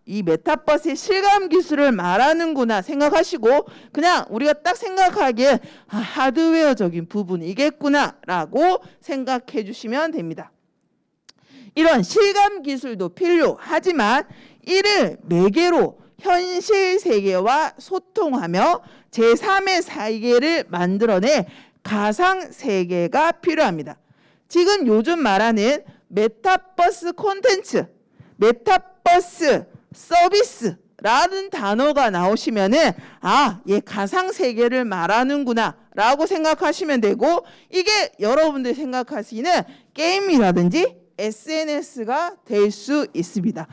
이 메타버스의 실감 기술을 말하는구나 생각하시고, 그냥 우리가 딱 생각하기에 하드웨어적인 부분이겠구나 라고 생각해 주시면 됩니다. 이런 실감 기술도 필요하지만 이를 매개로 현실 세계와 소통하며 제3의 세계를 만들어내 가상 세계가 필요합니다. 지금 요즘 말하는 메타버스 콘텐츠, 메타버스 서비스라는 단어가 나오시면은 얘 가상 세계를 말하는구나 라고 생각하시면 되고, 이게 여러분들이 생각하시는 게임이라든지 SNS가 될 수 있습니다.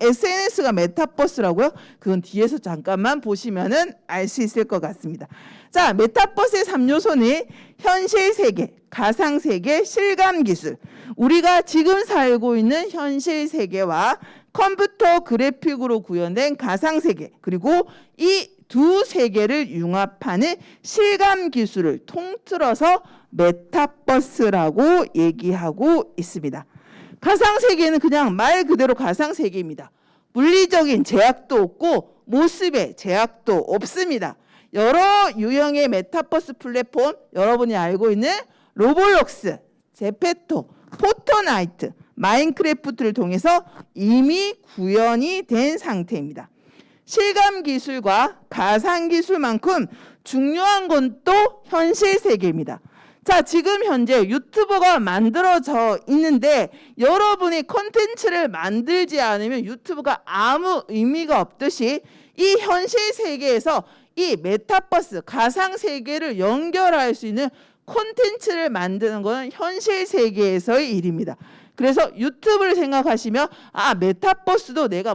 SNS가 메타버스라고요? 그건 뒤에서 잠깐만 보시면은 알 수 있을 것 같습니다. 자, 메타버스의 3요소는 현실 세계, 가상 세계, 실감 기술. 우리가 지금 살고 있는 현실 세계와 컴퓨터 그래픽으로 구현된 가상 세계, 그리고 이 두 세계를 융합하는 실감 기술을 통틀어서 메타버스라고 얘기하고 있습니다. 가상 세계는 그냥 말 그대로 가상 세계입니다. 물리적인 제약도 없고 모습의 제약도 없습니다. 여러 유형의 메타버스 플랫폼, 여러분이 알고 있는 로블록스, 제페토, 포트나이트, 마인크래프트를 통해서 이미 구현이 된 상태입니다. 실감 기술과 가상 기술만큼 중요한 건 또 현실 세계입니다. 자, 지금 현재 유튜버가 만들어져 있는데 여러분이 콘텐츠를 만들지 않으면 유튜브가 아무 의미가 없듯이 이 현실 세계에서 이 메타버스 가상 세계를 연결할 수 있는 콘텐츠를 만드는 것은 현실 세계에서의 일입니다. 그래서 유튜브를 생각하시면 메타버스도 내가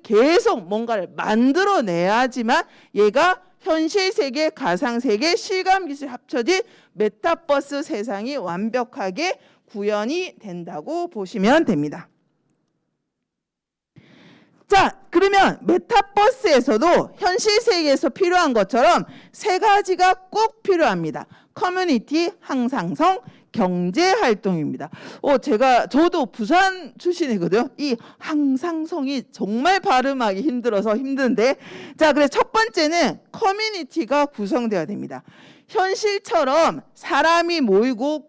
계속 뭔가를 만들어내야지만 얘가 현실 세계, 가상 세계, 실감 기술 합쳐진 메타버스 세상이 완벽하게 구현이 된다고 보시면 됩니다. 자, 그러면 메타버스에서도 현실 세계에서 필요한 것처럼 세 가지가 꼭 필요합니다. 커뮤니티, 항상성, 경제 활동입니다. 저도 부산 출신이거든요. 이 항상성이 정말 발음하기 힘들어서 힘든데, 자, 그래서 첫 번째는 커뮤니티가 구성되어야 됩니다. 현실처럼 사람이 모이고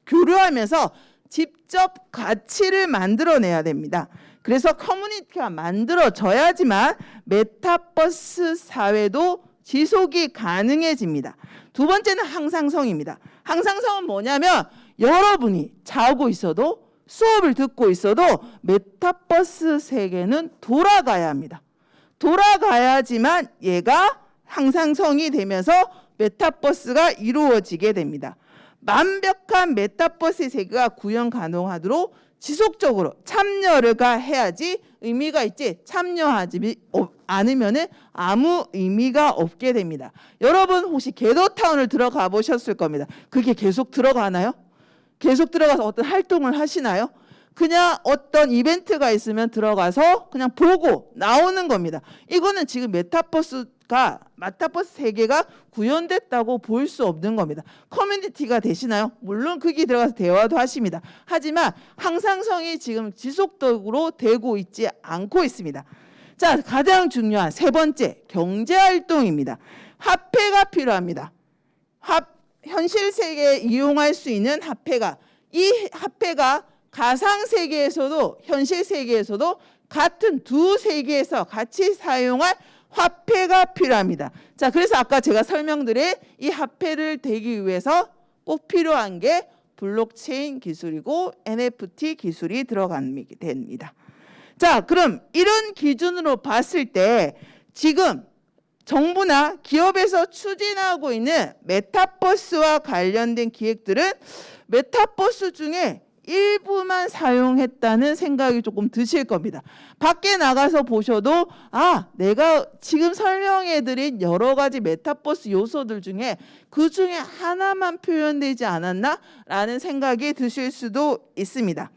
교류하면서 직접 가치를 만들어내야 됩니다. 그래서 커뮤니티가 만들어져야지만 메타버스 사회도 지속이 가능해집니다. 두 번째는 항상성입니다. 항상성은 뭐냐면 여러분이 자고 있어도 수업을 듣고 있어도 메타버스 세계는 돌아가야 합니다. 돌아가야지만 얘가 항상성이 되면서 메타버스가 이루어지게 됩니다. 완벽한 메타버스 세계가 구현 가능하도록 지속적으로 참여를 해야지 의미가 있지, 참여하지 않으면 아무 의미가 없게 됩니다. 여러분 혹시 겟더타운을 들어가 보셨을 겁니다. 그게 계속 들어가나요? 계속 들어가서 어떤 활동을 하시나요? 그냥 어떤 이벤트가 있으면 들어가서 그냥 보고 나오는 겁니다. 이거는 지금 메타버스 세계가 구현됐다고 볼 수 없는 겁니다. 커뮤니티가 되시나요? 물론 거기 들어가서 대화도 하십니다. 하지만 항상성이 지금 지속적으로 되고 있지 않고 있습니다. 자, 가장 중요한 세 번째, 경제활동입니다. 화폐가 필요합니다. 현실 세계에 이용할 수 있는 이 화폐가 가상 세계에서도 현실 세계에서도 같은 두 세계에서 같이 사용할 화폐가 필요합니다. 자, 그래서 아까 제가 설명드린 이 화폐를 되기 위해서 꼭 필요한 게 블록체인 기술이고 NFT 기술이 들어갑니다. 자, 그럼 이런 기준으로 봤을 때 지금 정부나 기업에서 추진하고 있는 메타버스와 관련된 기획들은 메타버스 중에 일부만 사용했다는 생각이 조금 드실 겁니다. 밖에 나가서 보셔도 내가 지금 설명해드린 여러 가지 메타버스 요소들 중에 그 중에 하나만 표현되지 않았나? 라는 생각이 드실 수도 있습니다.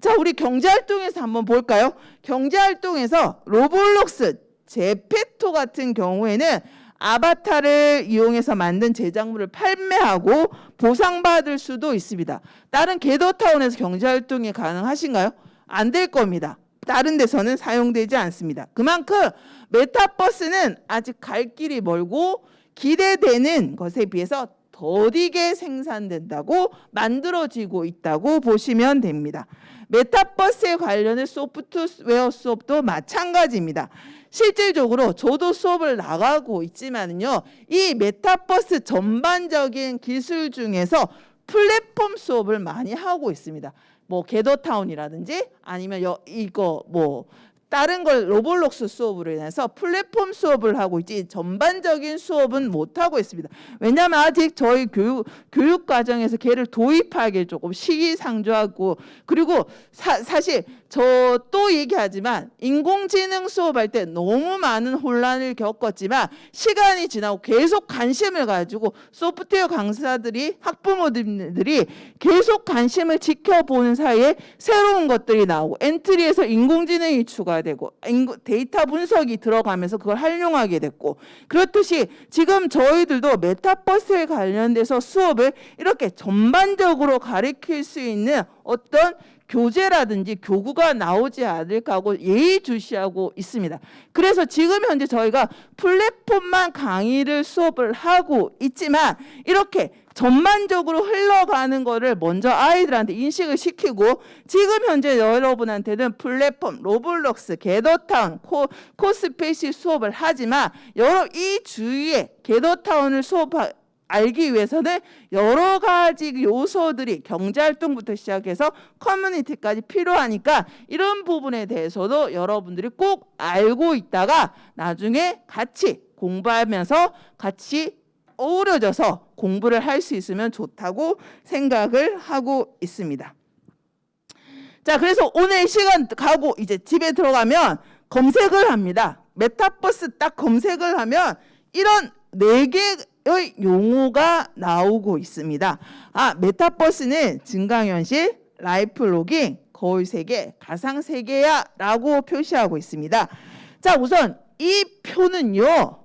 자, 우리 경제활동에서 한번 볼까요? 경제활동에서 로블록스, 제페토 같은 경우에는 아바타를 이용해서 만든 제작물을 판매하고 보상받을 수도 있습니다. 다른 겟더타운에서 경제활동이 가능하신가요? 안 될 겁니다. 다른 데서는 사용되지 않습니다. 그만큼 메타버스는 아직 갈 길이 멀고 기대되는 것에 비해서 더디게 생산된다고 만들어지고 있다고 보시면 됩니다. 메타버스에 관련된 소프트웨어 수업도 마찬가지입니다. 실질적으로 저도 수업을 나가고 있지만요, 이 메타버스 전반적인 기술 중에서 플랫폼 수업을 많이 하고 있습니다. 겟더타운이라든지 아니면 다른 걸 로블록스 수업으로 인해서 플랫폼 수업을 하고 있지 전반적인 수업은 못 하고 있습니다. 왜냐하면 아직 저희 교육 과정에서 걔를 도입하기 조금 시기상조하고, 그리고 사실 저 또 얘기하지만 인공지능 수업할 때 너무 많은 혼란을 겪었지만 시간이 지나고 계속 관심을 가지고 소프트웨어 강사들이, 학부모들이 계속 관심을 지켜보는 사이에 새로운 것들이 나오고 엔트리에서 인공지능이 추가되고 데이터 분석이 들어가면서 그걸 활용하게 됐고, 그렇듯이 지금 저희들도 메타버스에 관련돼서 수업을 이렇게 전반적으로 가르칠 수 있는 어떤 교재라든지 교구가 나오지 않을까 하고 예의주시하고 있습니다. 그래서 지금 현재 저희가 플랫폼만 강의를 수업을 하고 있지만 이렇게 전반적으로 흘러가는 거를 먼저 아이들한테 인식을 시키고, 지금 현재 여러분한테는 플랫폼, 로블록스, 게더타운, 코스페이스 수업을 하지만 이 주위에 게더타운을 알기 위해서는 여러 가지 요소들이 경제활동부터 시작해서 커뮤니티까지 필요하니까 이런 부분에 대해서도 여러분들이 꼭 알고 있다가 나중에 같이 공부하면서 같이 어우러져서 공부를 할 수 있으면 좋다고 생각을 하고 있습니다. 자, 그래서 오늘 시간 가고 이제 집에 들어가면 검색을 합니다. 메타버스 딱 검색을 하면 이런 4개의 용어가 나오고 있습니다. 메타버스는 증강현실, 라이프 로깅, 거울 세계, 가상 세계야 라고 표시하고 있습니다. 자, 우선 이 표는요,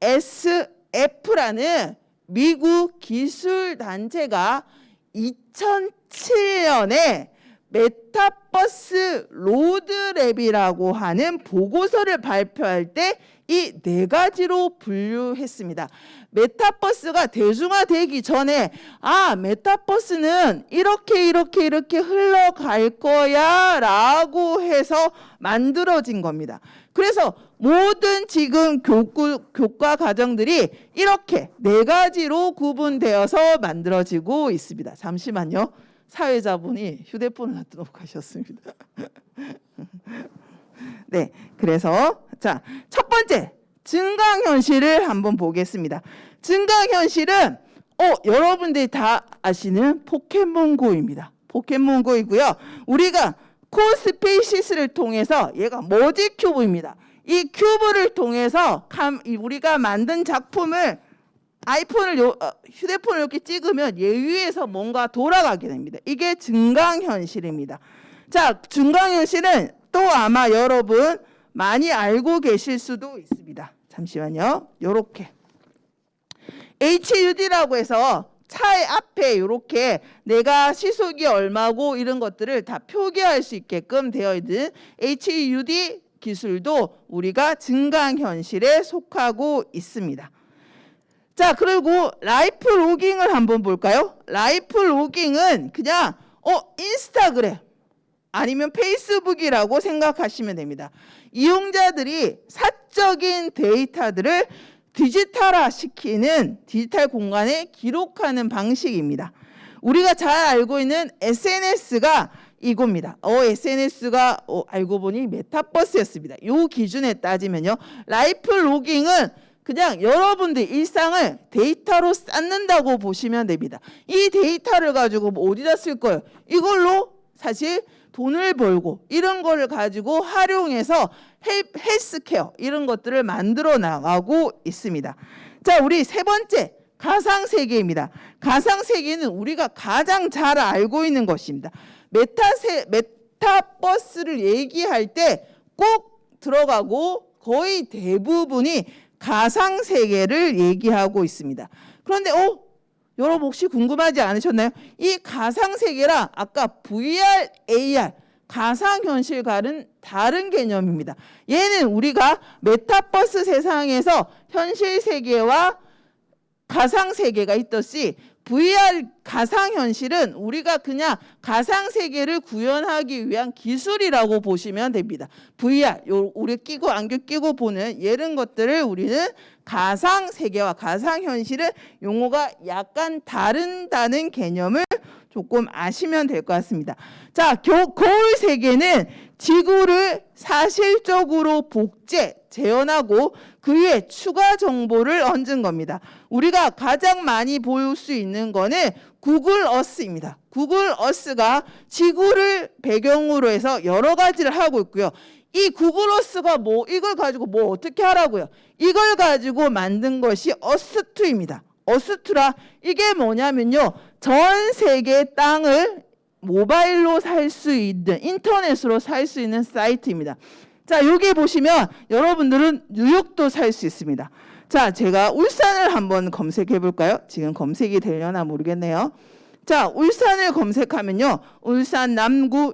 ASF라는 미국 기술단체가 2007년에 메타버스 로드맵이라고 하는 보고서를 발표할 때 이 4가지로 분류했습니다. 메타버스가 대중화되기 전에 메타버스는 이렇게 흘러갈 거야 라고 해서 만들어진 겁니다. 그래서 모든 지금 교과 과정들이 이렇게 4가지로 구분되어서 만들어지고 있습니다. 잠시만요. 사회자분이 휴대폰을 놔두고 가셨습니다. 네, 그래서 자, 첫 번째 증강현실을 한번 보겠습니다. 증강현실은 여러분들이 다 아시는 포켓몬고입니다. 포켓몬고이고요. 우리가 코스페이시스를 통해서 얘가 머지 큐브입니다. 이 큐브를 통해서 우리가 만든 작품을 휴대폰을 이렇게 찍으면 얘 위에서 뭔가 돌아가게 됩니다. 이게 증강현실입니다. 자, 증강현실은 또 아마 여러분 많이 알고 계실 수도 있습니다. 잠시만요. 요렇게 HUD라고 해서 차의 앞에 이렇게 내가 시속이 얼마고 이런 것들을 다 표기할 수 있게끔 되어 있는 HUD 기술도 우리가 증강현실에 속하고 있습니다. 자, 그리고 라이프 로깅을 한번 볼까요? 라이프 로깅은 그냥 인스타그램 아니면 페이스북이라고 생각하시면 됩니다. 이용자들이 사적인 데이터들을 디지털화 시키는 디지털 공간에 기록하는 방식입니다. 우리가 잘 알고 있는 SNS가 이겁니다. SNS가 알고 보니 메타버스였습니다. 이 기준에 따지면요. 라이프 로깅은 그냥 여러분들 일상을 데이터로 쌓는다고 보시면 됩니다. 이 데이터를 가지고 어디다 쓸 거예요? 이걸로 사실 돈을 벌고 이런 거를 가지고 활용해서 헬스케어 이런 것들을 만들어 나가고 있습니다. 자, 우리 세 번째 가상세계입니다. 가상세계는 우리가 가장 잘 알고 있는 것입니다. 메타버스를 얘기할 때 꼭 들어가고 거의 대부분이 가상세계를 얘기하고 있습니다. 그런데 여러분 혹시 궁금하지 않으셨나요? 이 가상세계랑 아까 VR, AR, 가상현실과는 다른 개념입니다. 얘는 우리가 메타버스 세상에서 현실세계와 가상세계가 있듯이 VR 가상현실은 우리가 그냥 가상세계를 구현하기 위한 기술이라고 보시면 됩니다. VR, 우리 끼고 안경 끼고 보는 이런 것들을 우리는 가상세계와 가상현실은 용어가 약간 다른다는 개념을 조금 아시면 될 것 같습니다. 자, 거울 세계는 지구를 사실적으로 재현하고 그 위에 추가 정보를 얹은 겁니다. 우리가 가장 많이 볼 수 있는 거는 구글 어스입니다. 구글 어스가 지구를 배경으로 해서 여러 가지를 하고 있고요. 이 구글 어스가 이걸 가지고 어떻게 하라고요? 이걸 가지고 만든 것이 어스2입니다. 어스2라 이게 뭐냐면요. 전 세계 땅을 모바일로 살 수 있는, 인터넷으로 살 수 있는 사이트입니다. 자, 여기 보시면 여러분들은 뉴욕도 살 수 있습니다. 자, 제가 울산을 한번 검색해 볼까요? 지금 검색이 되려나 모르겠네요. 자, 울산을 검색하면요. 울산 남구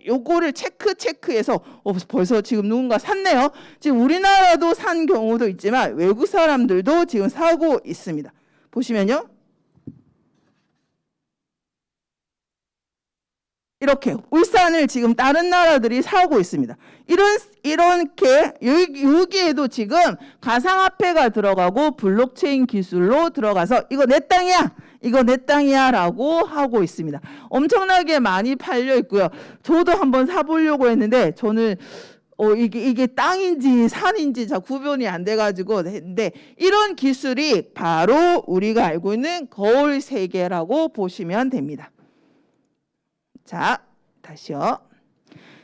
요거를 체크해서 벌써 지금 누군가 샀네요. 지금 우리나라도 산 경우도 있지만 외국 사람들도 지금 사고 있습니다. 보시면요. 이렇게 울산을 지금 다른 나라들이 사고 있습니다. 이렇게 여기에도 지금 가상화폐가 들어가고 블록체인 기술로 들어가서 이거 내 땅이야, 이거 내 땅이야 라고 하고 있습니다. 엄청나게 많이 팔려 있고요. 저도 한번 사보려고 했는데 저는 이게 땅인지 산인지 잘 구분이 안 돼가지고 했는데, 이런 기술이 바로 우리가 알고 있는 거울 세계라고 보시면 됩니다. 자, 다시요.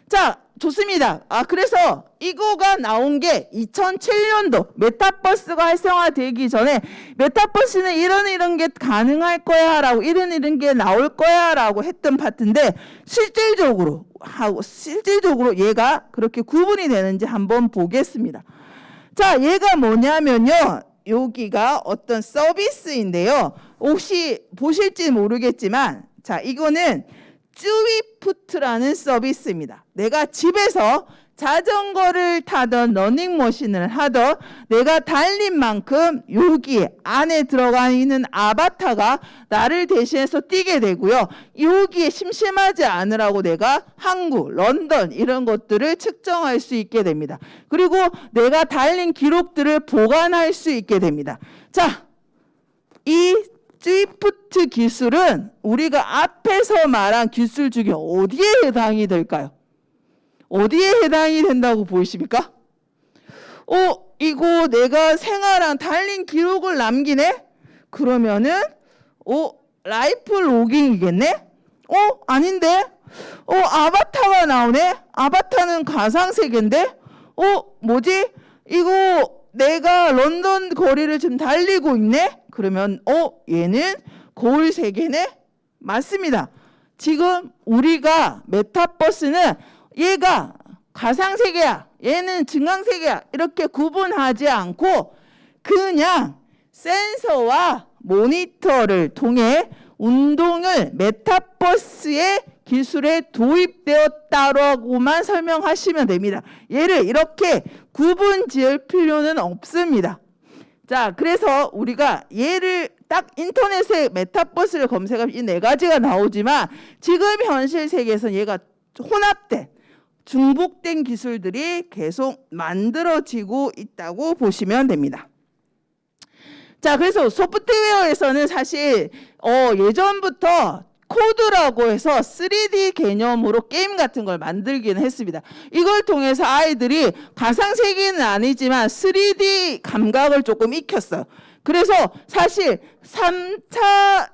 자, 좋습니다. 그래서 이거가 나온 게 2007년도 메타버스가 활성화되기 전에 메타버스는 이런 게 가능할 거야 라고, 이런 게 나올 거야 라고 했던 파트인데, 실질적으로 얘가 그렇게 구분이 되는지 한번 보겠습니다. 자, 얘가 뭐냐면요. 여기가 어떤 서비스인데요. 혹시 보실지 모르겠지만, 자, 이거는 쯔위푸트라는 서비스입니다. 내가 집에서 자전거를 타던 러닝머신을 하던 내가 달린 만큼 여기 안에 들어가 있는 아바타가 나를 대신해서 뛰게 되고요. 여기에 심심하지 않으라고 내가 한국, 런던 이런 것들을 측정할 수 있게 됩니다. 그리고 내가 달린 기록들을 보관할 수 있게 됩니다. 자, 이 쯔위푸트 기술은 우리가 앞에서 말한 기술 중에 어디에 해당이 될까요? 어디에 해당이 된다고 보이십니까? 이거 내가 생활한 달린 기록을 남기네? 그러면은 라이프 로깅이겠네? 아닌데? 아바타가 나오네? 아바타는 가상세계인데? 뭐지? 이거 내가 런던 거리를 지금 달리고 있네? 그러면 얘는 거울 세계네? 맞습니다. 지금 우리가 메타버스는 얘가 가상세계야, 얘는 증강세계야 이렇게 구분하지 않고 그냥 센서와 모니터를 통해 운동을 메타버스의 기술에 도입되었다라고만 설명하시면 됩니다. 얘를 이렇게 구분 지을 필요는 없습니다. 자, 그래서 우리가 얘를 딱 인터넷에 메타버스를 검색하면 이 네 가지가 나오지만 지금 현실 세계에서는 얘가 혼합된, 중복된 기술들이 계속 만들어지고 있다고 보시면 됩니다. 자, 그래서 소프트웨어에서는 사실 예전부터 코드라고 해서 3D 개념으로 게임 같은 걸 만들기는 했습니다. 이걸 통해서 아이들이 가상세계는 아니지만 3D 감각을 조금 익혔어요. 그래서 사실 3D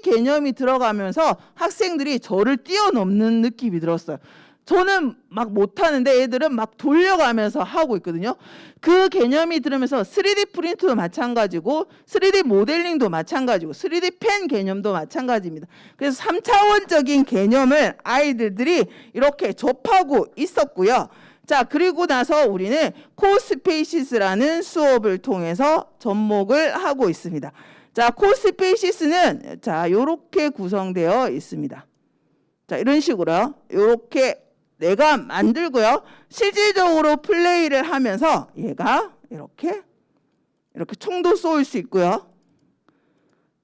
개념이 들어가면서 학생들이 저를 뛰어넘는 느낌이 들었어요. 저는 막 못하는데 애들은 막 돌려가면서 하고 있거든요. 그 개념이 들으면서 3D 프린트도 마찬가지고 3D 모델링도 마찬가지고 3D 펜 개념도 마찬가지입니다. 그래서 3차원적인 개념을 아이들이 이렇게 접하고 있었고요. 자, 그리고 나서 우리는 코스페이시스라는 수업을 통해서 접목을 하고 있습니다. 자, 코스페이시스는 자, 요렇게 구성되어 있습니다. 자, 이런 식으로요. 요렇게 내가 만들고요. 실질적으로 플레이를 하면서 얘가 이렇게 총도 쏠 수 있고요.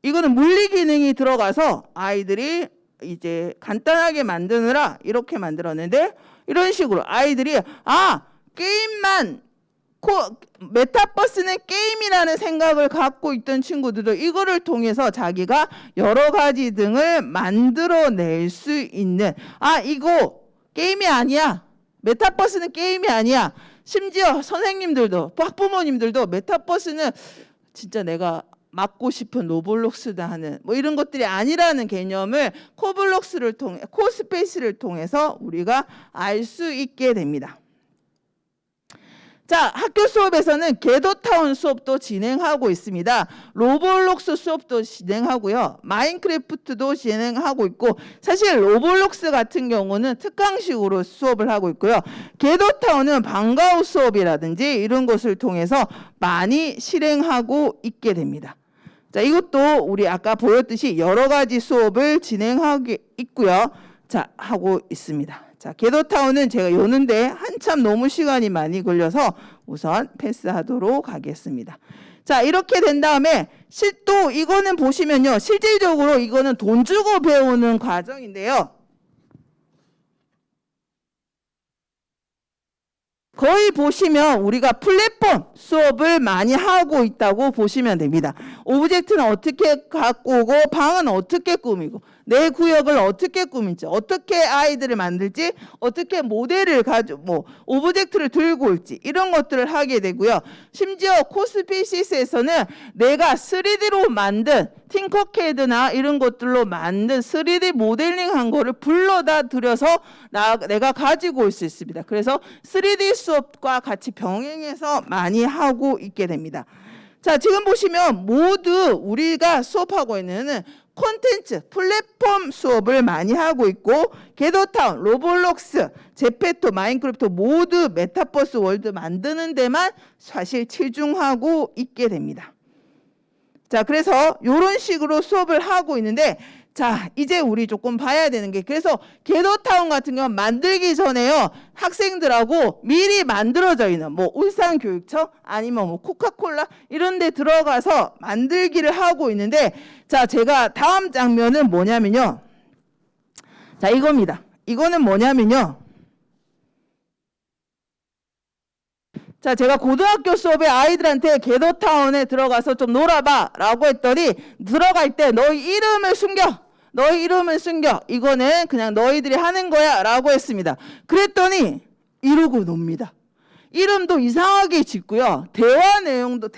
이거는 물리 기능이 들어가서 아이들이 이제 간단하게 만드느라 이렇게 만들었는데, 이런 식으로 아이들이 게임만 메타버스는 게임이라는 생각을 갖고 있던 친구들도 이거를 통해서 자기가 여러 가지 등을 만들어낼 수 있는, 아 이거 게임이 아니야, 메타버스는 게임이 아니야. 심지어 선생님들도 학부모님들도 메타버스는 진짜 내가 맡고 싶은 로블록스다 하는 뭐 이런 것들이 아니라는 개념을 코블록스를 통해 코스페이스를 통해서 우리가 알 수 있게 됩니다. 자, 학교 수업에서는 겟더타운 수업도 진행하고 있습니다. 로블록스 수업도 진행하고요. 마인크래프트도 진행하고 있고, 사실 로블록스 같은 경우는 특강식으로 수업을 하고 있고요. 겟더타운은 방과후 수업이라든지 이런 것을 통해서 많이 실행하고 있게 됩니다. 자, 이것도 우리 아까 보였듯이 여러 가지 수업을 진행하고 있고요. 자, 하고 있습니다. 자, 겟더타운은 제가 요는데 한참 너무 시간이 많이 걸려서 우선 패스하도록 하겠습니다. 자, 이렇게 된 다음에 또 이거는 보시면요. 실질적으로 이거는 돈 주고 배우는 과정인데요. 거의 보시면 우리가 플랫폼 수업을 많이 하고 있다고 보시면 됩니다. 오브젝트는 어떻게 갖고 오고 방은 어떻게 꾸미고 내 구역을 어떻게 꾸밀지, 어떻게 아이들을 만들지, 어떻게 모델을 가지고 뭐 오브젝트를 들고 올지 이런 것들을 하게 되고요. 심지어 코스피시스에서는 내가 3D로 만든 팅커캐드나 이런 것들로 만든 3D 모델링한 거를 불러다 들여서 내가 가지고 올 수 있습니다. 그래서 3D 수업과 같이 병행해서 많이 하고 있게 됩니다. 자, 지금 보시면 모두 우리가 수업하고 있는 콘텐츠, 플랫폼 수업을 많이 하고 있고, 겟더타운, 로블록스, 제페토, 마인크래프트 모두 메타버스 월드 만드는 데만 사실 치중하고 있게 됩니다. 자, 그래서 이런 식으로 수업을 하고 있는데, 자, 이제 우리 조금 봐야 되는 게, 그래서 겟더타운 같은 경우는 만들기 전에요, 학생들하고 미리 만들어져 있는 뭐 울산교육청 아니면 뭐 코카콜라 이런 데 들어가서 만들기를 하고 있는데, 자, 제가 다음 장면은 뭐냐면요. 자, 이겁니다. 이거는 뭐냐면요. 자, 제가 고등학교 수업에 아이들한테 겟더타운에 들어가서 좀 놀아봐 라고 했더니, 들어갈 때 너희 이름을 숨겨, 너희 이름을 숨겨, 이거는 그냥 너희들이 하는 거야 라고 했습니다. 그랬더니 이러고 놉니다. 이름도 이상하게 짓고요. 대화 내용도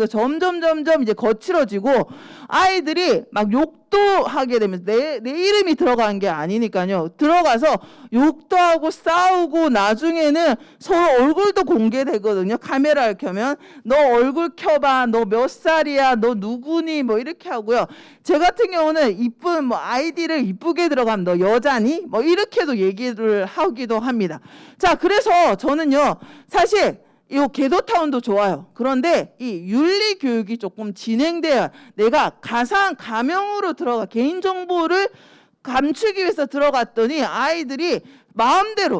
점점 이제 거칠어지고, 아이들이 막 욕도 하게 되면서 내 이름이 들어간 게 아니니까요. 들어가서 욕도 하고 싸우고, 나중에는 서로 얼굴도 공개되거든요. 카메라를 켜면 너 얼굴 켜봐, 너 몇 살이야, 너 누구니, 뭐 이렇게 하고요. 제 같은 경우는 이쁜 뭐 아이디를 이쁘게 들어가면 너 여자니, 뭐 이렇게도 얘기를 하기도 합니다. 자, 그래서 저는요, 사실 이 겟더타운도 좋아요. 그런데 이 윤리 교육이 조금 진행돼야, 내가 가명으로 들어가 개인정보를 감추기 위해서 들어갔더니 아이들이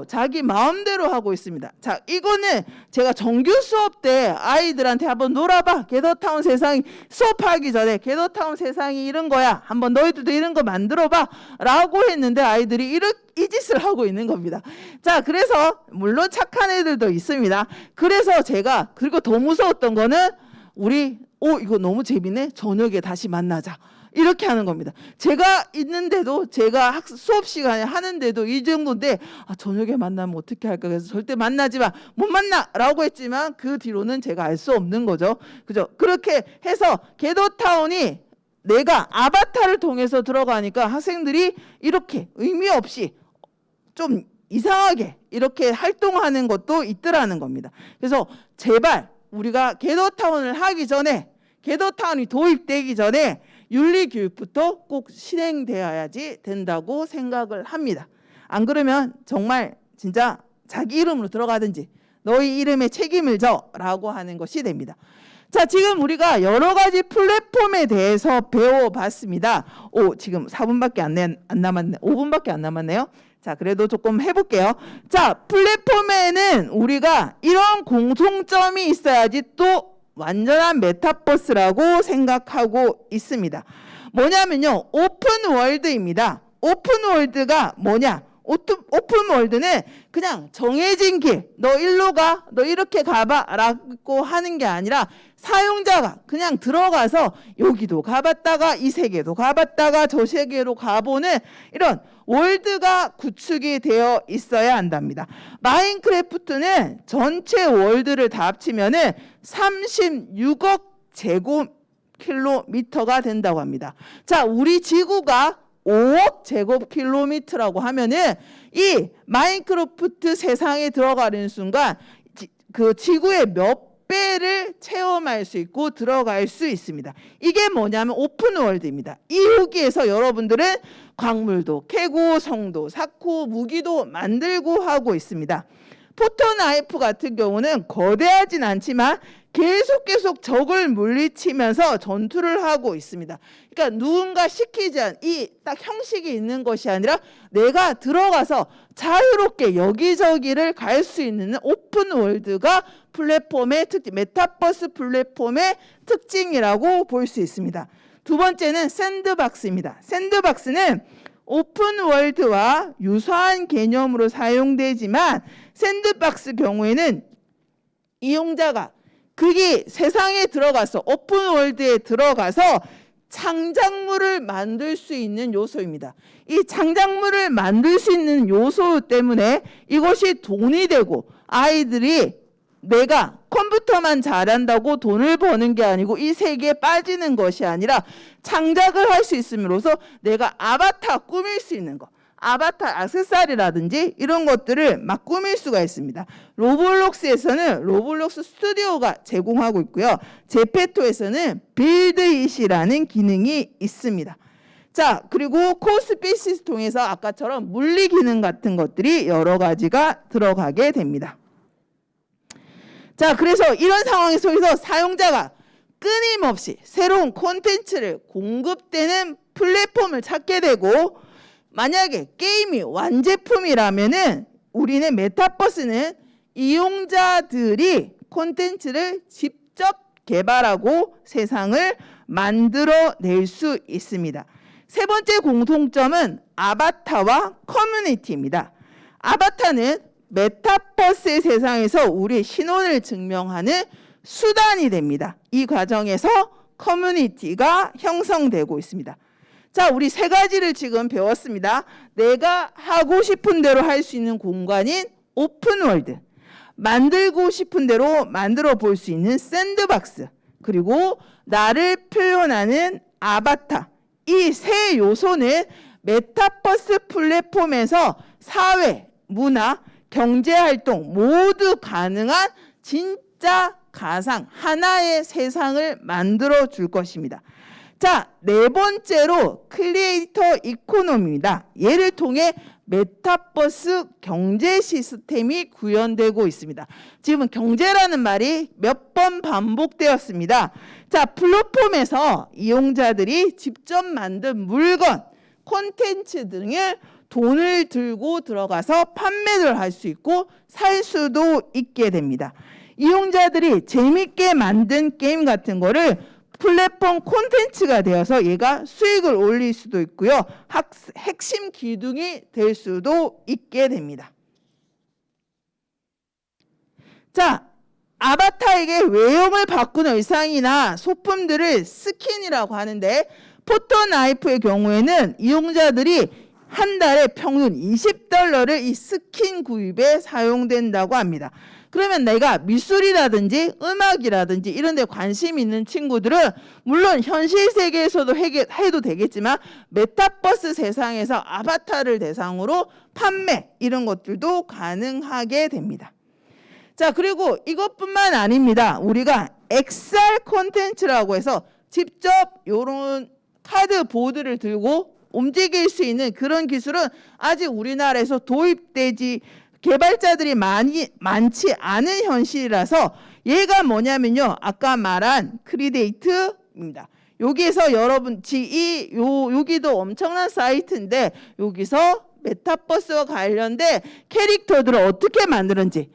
자기 마음대로 하고 있습니다. 자, 이거는 제가 정규 수업 때 아이들한테 한번 놀아봐, 겟더타운 세상이, 수업하기 전에 겟더타운 세상이 이런 거야, 한번 너희들도 이런 거 만들어봐 라고 했는데 아이들이 이 짓을 하고 있는 겁니다. 자, 그래서 물론 착한 애들도 있습니다. 그래서 제가, 그리고 더 무서웠던 거는 이거 너무 재밌네, 저녁에 다시 만나자 이렇게 하는 겁니다. 제가 있는데도, 제가 수업 시간에 하는데도 이 정도인데, 저녁에 만나면 어떻게 할까, 그래서 절대 만나지 마, 못 만나 라고 했지만 그 뒤로는 제가 알 수 없는 거죠. 그죠? 그렇게 해서 겟더타운이 내가 아바타를 통해서 들어가니까 학생들이 이렇게 의미 없이 좀 이상하게 이렇게 활동하는 것도 있더라는 겁니다. 그래서 제발 우리가 겟더타운을 하기 전에, 겟더타운이 도입되기 전에 윤리교육부터 꼭 실행되어야지 된다고 생각을 합니다. 안 그러면 정말 진짜 자기 이름으로 들어가든지 너희 이름에 책임을 져 라고 하는 것이 됩니다. 자, 지금 우리가 여러 가지 플랫폼에 대해서 배워봤습니다. 지금 4분밖에 안 남았네. 5분밖에 안 남았네요. 자, 그래도 조금 해볼게요. 자, 플랫폼에는 우리가 이런 공통점이 있어야지 또 완전한 메타버스라고 생각하고 있습니다. 뭐냐면요, 오픈월드입니다. 오픈월드가 뭐냐? 오픈 월드는 그냥 정해진 길, 너 일로 가, 너 이렇게 가봐 라고 하는 게 아니라 사용자가 그냥 들어가서 여기도 가봤다가 이 세계도 가봤다가 저 세계로 가보는 이런 월드가 구축이 되어 있어야 한답니다. 마인크래프트는 전체 월드를 다 합치면은 36억 제곱킬로미터가 된다고 합니다. 자, 우리 지구가 5억 제곱킬로미터라고 하면은 이 마인크래프트 세상에 들어가는 순간 그 지구의 몇 배를 체험할 수 있고 들어갈 수 있습니다. 이게 뭐냐면 오픈월드입니다. 이 여기에서 여러분들은 광물도 캐고 성도 쌓고 무기도 만들고 하고 있습니다. 포토나이프 같은 경우는 거대하진 않지만 계속 적을 물리치면서 전투를 하고 있습니다. 그러니까 누군가 시키지 않은 이 딱 형식이 있는 것이 아니라 내가 들어가서 자유롭게 여기저기를 갈 수 있는 오픈 월드가 플랫폼의 특징, 메타버스 플랫폼의 특징이라고 볼 수 있습니다. 두 번째는 샌드박스입니다. 샌드박스는 오픈 월드와 유사한 개념으로 사용되지만 샌드박스 경우에는 이용자가 그게 세상에 들어가서 오픈 월드에 들어가서 창작물을 만들 수 있는 요소입니다. 이 창작물을 만들 수 있는 요소 때문에 이것이 돈이 되고 아이들이 내가 컴퓨터만 잘한다고 돈을 버는 게 아니고 이 세계에 빠지는 것이 아니라 창작을 할 수 있음으로써 내가 아바타 꾸밀 수 있는 것, 아바타 액세서리라든지 이런 것들을 막 꾸밀 수가 있습니다. 로블록스에서는 로블록스 스튜디오가 제공하고 있고요. 제페토에서는 빌드잇이라는 기능이 있습니다. 자, 그리고 코스피시스 통해서 아까처럼 물리 기능 같은 것들이 여러 가지가 들어가게 됩니다. 자, 그래서 이런 상황 속에서 사용자가 끊임없이 새로운 콘텐츠를 공급되는 플랫폼을 찾게 되고 만약에 게임이 완제품이라면은 우리는 메타버스는 이용자들이 콘텐츠를 직접 개발하고 세상을 만들어낼 수 있습니다. 세 번째 공통점은 아바타와 커뮤니티입니다. 아바타는 메타버스의 세상에서 우리의 신원을 증명하는 수단이 됩니다. 이 과정에서 커뮤니티가 형성되고 있습니다. 자, 우리 세 가지를 지금 배웠습니다. 내가 하고 싶은 대로 할 수 있는 공간인 오픈월드, 만들고 싶은 대로 만들어 볼 수 있는 샌드박스, 그리고 나를 표현하는 아바타. 이 세 요소는 메타버스 플랫폼에서 사회, 문화, 경제활동 모두 가능한 진짜 가상 하나의 세상을 만들어 줄 것입니다. 자, 네 번째로 크리에이터 이코노미입니다. 얘를 통해 메타버스 경제 시스템이 구현되고 있습니다. 지금 경제라는 말이 몇 번 반복되었습니다. 자, 플랫폼에서 이용자들이 직접 만든 물건, 콘텐츠 등을 돈을 들고 들어가서 판매를 할 수 있고 살 수도 있게 됩니다. 이용자들이 재밌게 만든 게임 같은 거를 플랫폼 콘텐츠가 되어서 얘가 수익을 올릴 수도 있고요. 핵심 기둥이 될 수도 있게 됩니다. 자, 아바타에게 외형을 바꾸는 의상이나 소품들을 스킨이라고 하는데 포토나이프의 경우에는 이용자들이 한 달에 평균 $20를 이 스킨 구입에 사용된다고 합니다. 그러면 내가 미술이라든지 음악이라든지 이런 데 관심 있는 친구들은 물론 현실 세계에서도 해도 되겠지만 메타버스 세상에서 아바타를 대상으로 판매 이런 것들도 가능하게 됩니다. 자, 그리고 이것뿐만 아닙니다. 우리가 XR 콘텐츠라고 해서 직접 이런 카드 보드를 들고 움직일 수 있는 그런 기술은 아직 우리나라에서 도입되지 개발자들이 많지 않은 현실이라서 얘가 뭐냐면요. 아까 말한 크리에이트입니다. 여기에서 여러분 여기도 엄청난 사이트인데 여기서 메타버스와 관련된 캐릭터들을 어떻게 만드는지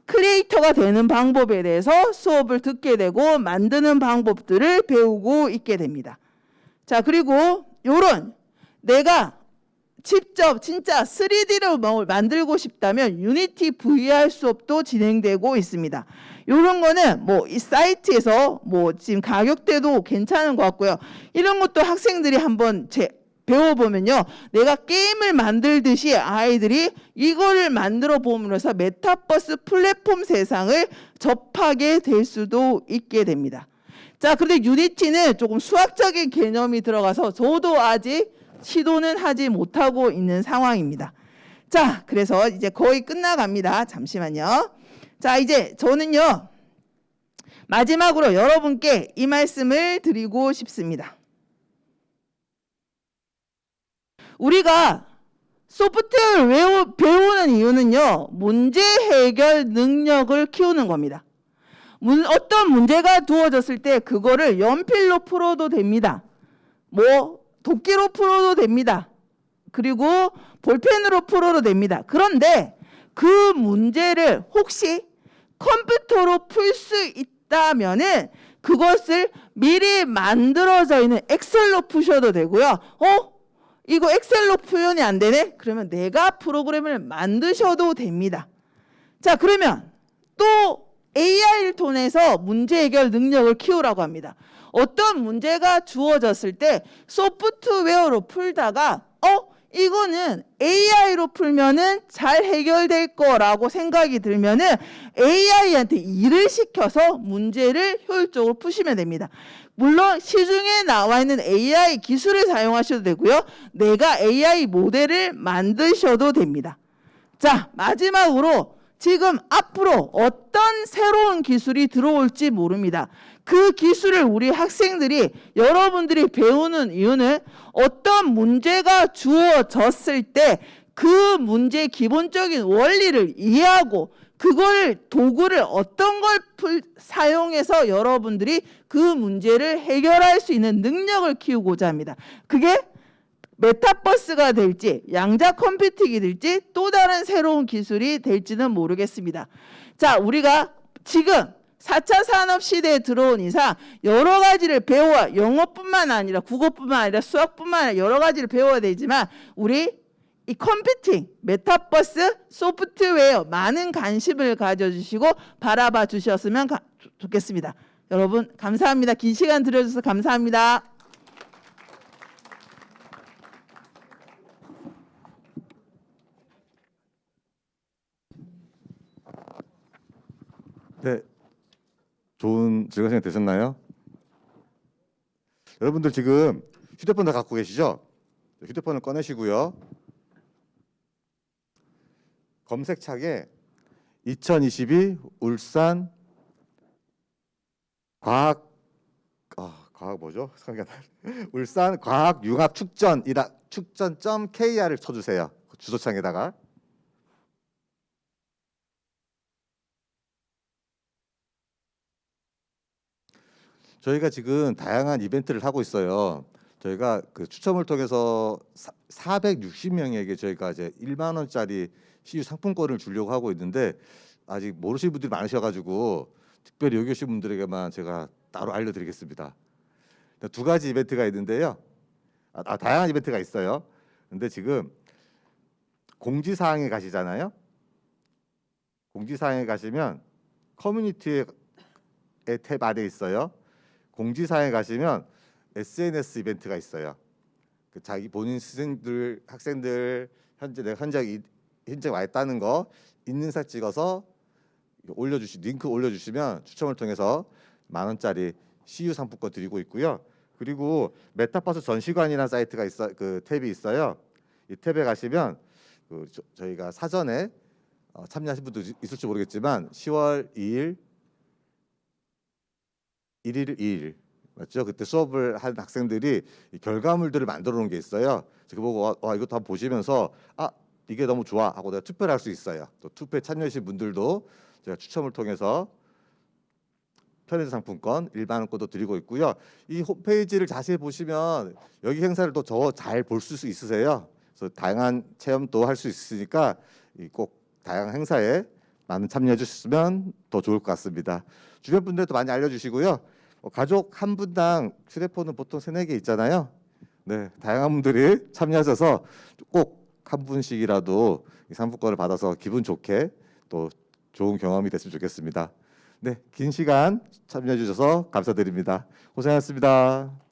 크리에이터가 되는 방법에 대해서 수업을 듣게 되고 만드는 방법들을 배우고 있게 됩니다. 자, 그리고 요런 내가 직접 진짜 3D로 만들고 싶다면 유니티 VR 수업도 진행되고 있습니다. 이런 거는 뭐 이 사이트에서 뭐 지금 가격대도 괜찮은 것 같고요. 이런 것도 학생들이 한번 배워보면요, 내가 게임을 만들듯이 아이들이 이거를 만들어 보면서 메타버스 플랫폼 세상을 접하게 될 수도 있게 됩니다. 자, 그런데 유니티는 조금 수학적인 개념이 들어가서 저도 아직 시도는 하지 못하고 있는 상황입니다. 자, 그래서 이제 거의 끝나갑니다. 잠시만요. 자, 이제 저는요, 마지막으로 여러분께 이 말씀을 드리고 싶습니다. 우리가 소프트웨어를 배우는 이유는요, 문제 해결 능력을 키우는 겁니다. 어떤 문제가 두어졌을 때 그거를 연필로 풀어도 됩니다. 뭐 도끼로 풀어도 됩니다. 그리고 볼펜으로 풀어도 됩니다. 그런데 그 문제를 혹시 컴퓨터로 풀 수 있다면은 그것을 미리 만들어져 있는 엑셀로 푸셔도 되고요. 이거 엑셀로 표현이 안 되네? 그러면 내가 프로그램을 만드셔도 됩니다. 자, 그러면 또 AI를 통해서 문제 해결 능력을 키우라고 합니다. 어떤 문제가 주어졌을 때 소프트웨어로 풀다가 이거는 AI로 풀면은 잘 해결될 거라고 생각이 들면은 AI한테 일을 시켜서 문제를 효율적으로 푸시면 됩니다. 물론 시중에 나와 있는 AI 기술을 사용하셔도 되고요. 내가 AI 모델을 만드셔도 됩니다. 자, 마지막으로 지금 앞으로 어떤 새로운 기술이 들어올지 모릅니다. 그 기술을 우리 학생들이 여러분들이 배우는 이유는 어떤 문제가 주어졌을 때 그 문제의 기본적인 원리를 이해하고 그걸 도구를 어떤 걸 사용해서 여러분들이 그 문제를 해결할 수 있는 능력을 키우고자 합니다. 그게 메타버스가 될지 양자 컴퓨팅이 될지 또 다른 새로운 기술이 될지는 모르겠습니다. 자, 우리가 지금 4차 산업 시대에 들어온 이상 여러 가지를 배워야, 영어뿐만 아니라 국어뿐만 아니라 수학뿐만 아니라 여러 가지를 배워야 되지만 우리 이 컴퓨팅, 메타버스, 소프트웨어 많은 관심을 가져주시고 바라봐 주셨으면 좋겠습니다. 여러분 감사합니다. 긴 시간 들여주셔서 감사합니다. 네, 좋은 즐거운 시간 되셨나요? 여러분들 지금 휴대폰 다 갖고 계시죠? 휴대폰을 꺼내시고요. 검색창에 2022 울산 과학 뭐죠? 생각이 안 나요. 울산 과학 융합 축전.kr을 쳐주세요. 주소창에다가. 저희가 지금 다양한 이벤트를 하고 있어요. 저희가 그 추첨을 통해서 460명에게 저희가 이제 1만 원짜리 CU 상품권을 주려고 하고 있는데 아직 모르시는 분들이 많으셔가지고 특별히 여기 오신 분들에게만 제가 따로 알려드리겠습니다. 두 가지 이벤트가 있는데요. 다양한 이벤트가 있어요. 근데 지금 공지사항에 가시잖아요. 공지사항에 가시면 커뮤니티의 탭 안에 있어요. 공지사항에 가시면 SNS 이벤트가 있어요. 자기 본인 학생들 현재 와 있다는 거 인증샷 찍어서 링크 올려주시면 추첨을 통해서 10,000원짜리 CU 상품권 드리고 있고요. 그리고 메타버스 전시관이라는 사이트가 그 탭이 있어요. 이 탭에 가시면 저희가 사전에 참여하신 분도 있을지 모르겠지만 10월 2일, 1일, 2일 맞죠? 그때 수업을 한 학생들이 이 결과물들을 만들어 놓은 게 있어요. 그거 보고 이것도 한번 보시면서 이게 너무 좋아 하고 내가 투표를 할 수 있어요. 또 투표에 참여하신 분들도 제가 추첨을 통해서 편의점 상품권 1만 원권도 드리고 있고요. 이 홈페이지를 자세히 보시면 여기 행사를 또 더 잘 볼 수 있으세요. 그래서 다양한 체험도 할 수 있으니까 꼭 다양한 행사에 많은 참여해 주셨으면 더 좋을 것 같습니다. 주변 분들도 많이 알려주시고요. 가족 한 분당 휴대폰은 보통 3-4개 있잖아요. 네, 다양한 분들이 참여하셔서 꼭 한 분씩이라도 이 상품권을 받아서 기분 좋게 또 좋은 경험이 됐으면 좋겠습니다. 네, 긴 시간 참여해 주셔서 감사드립니다. 고생하셨습니다.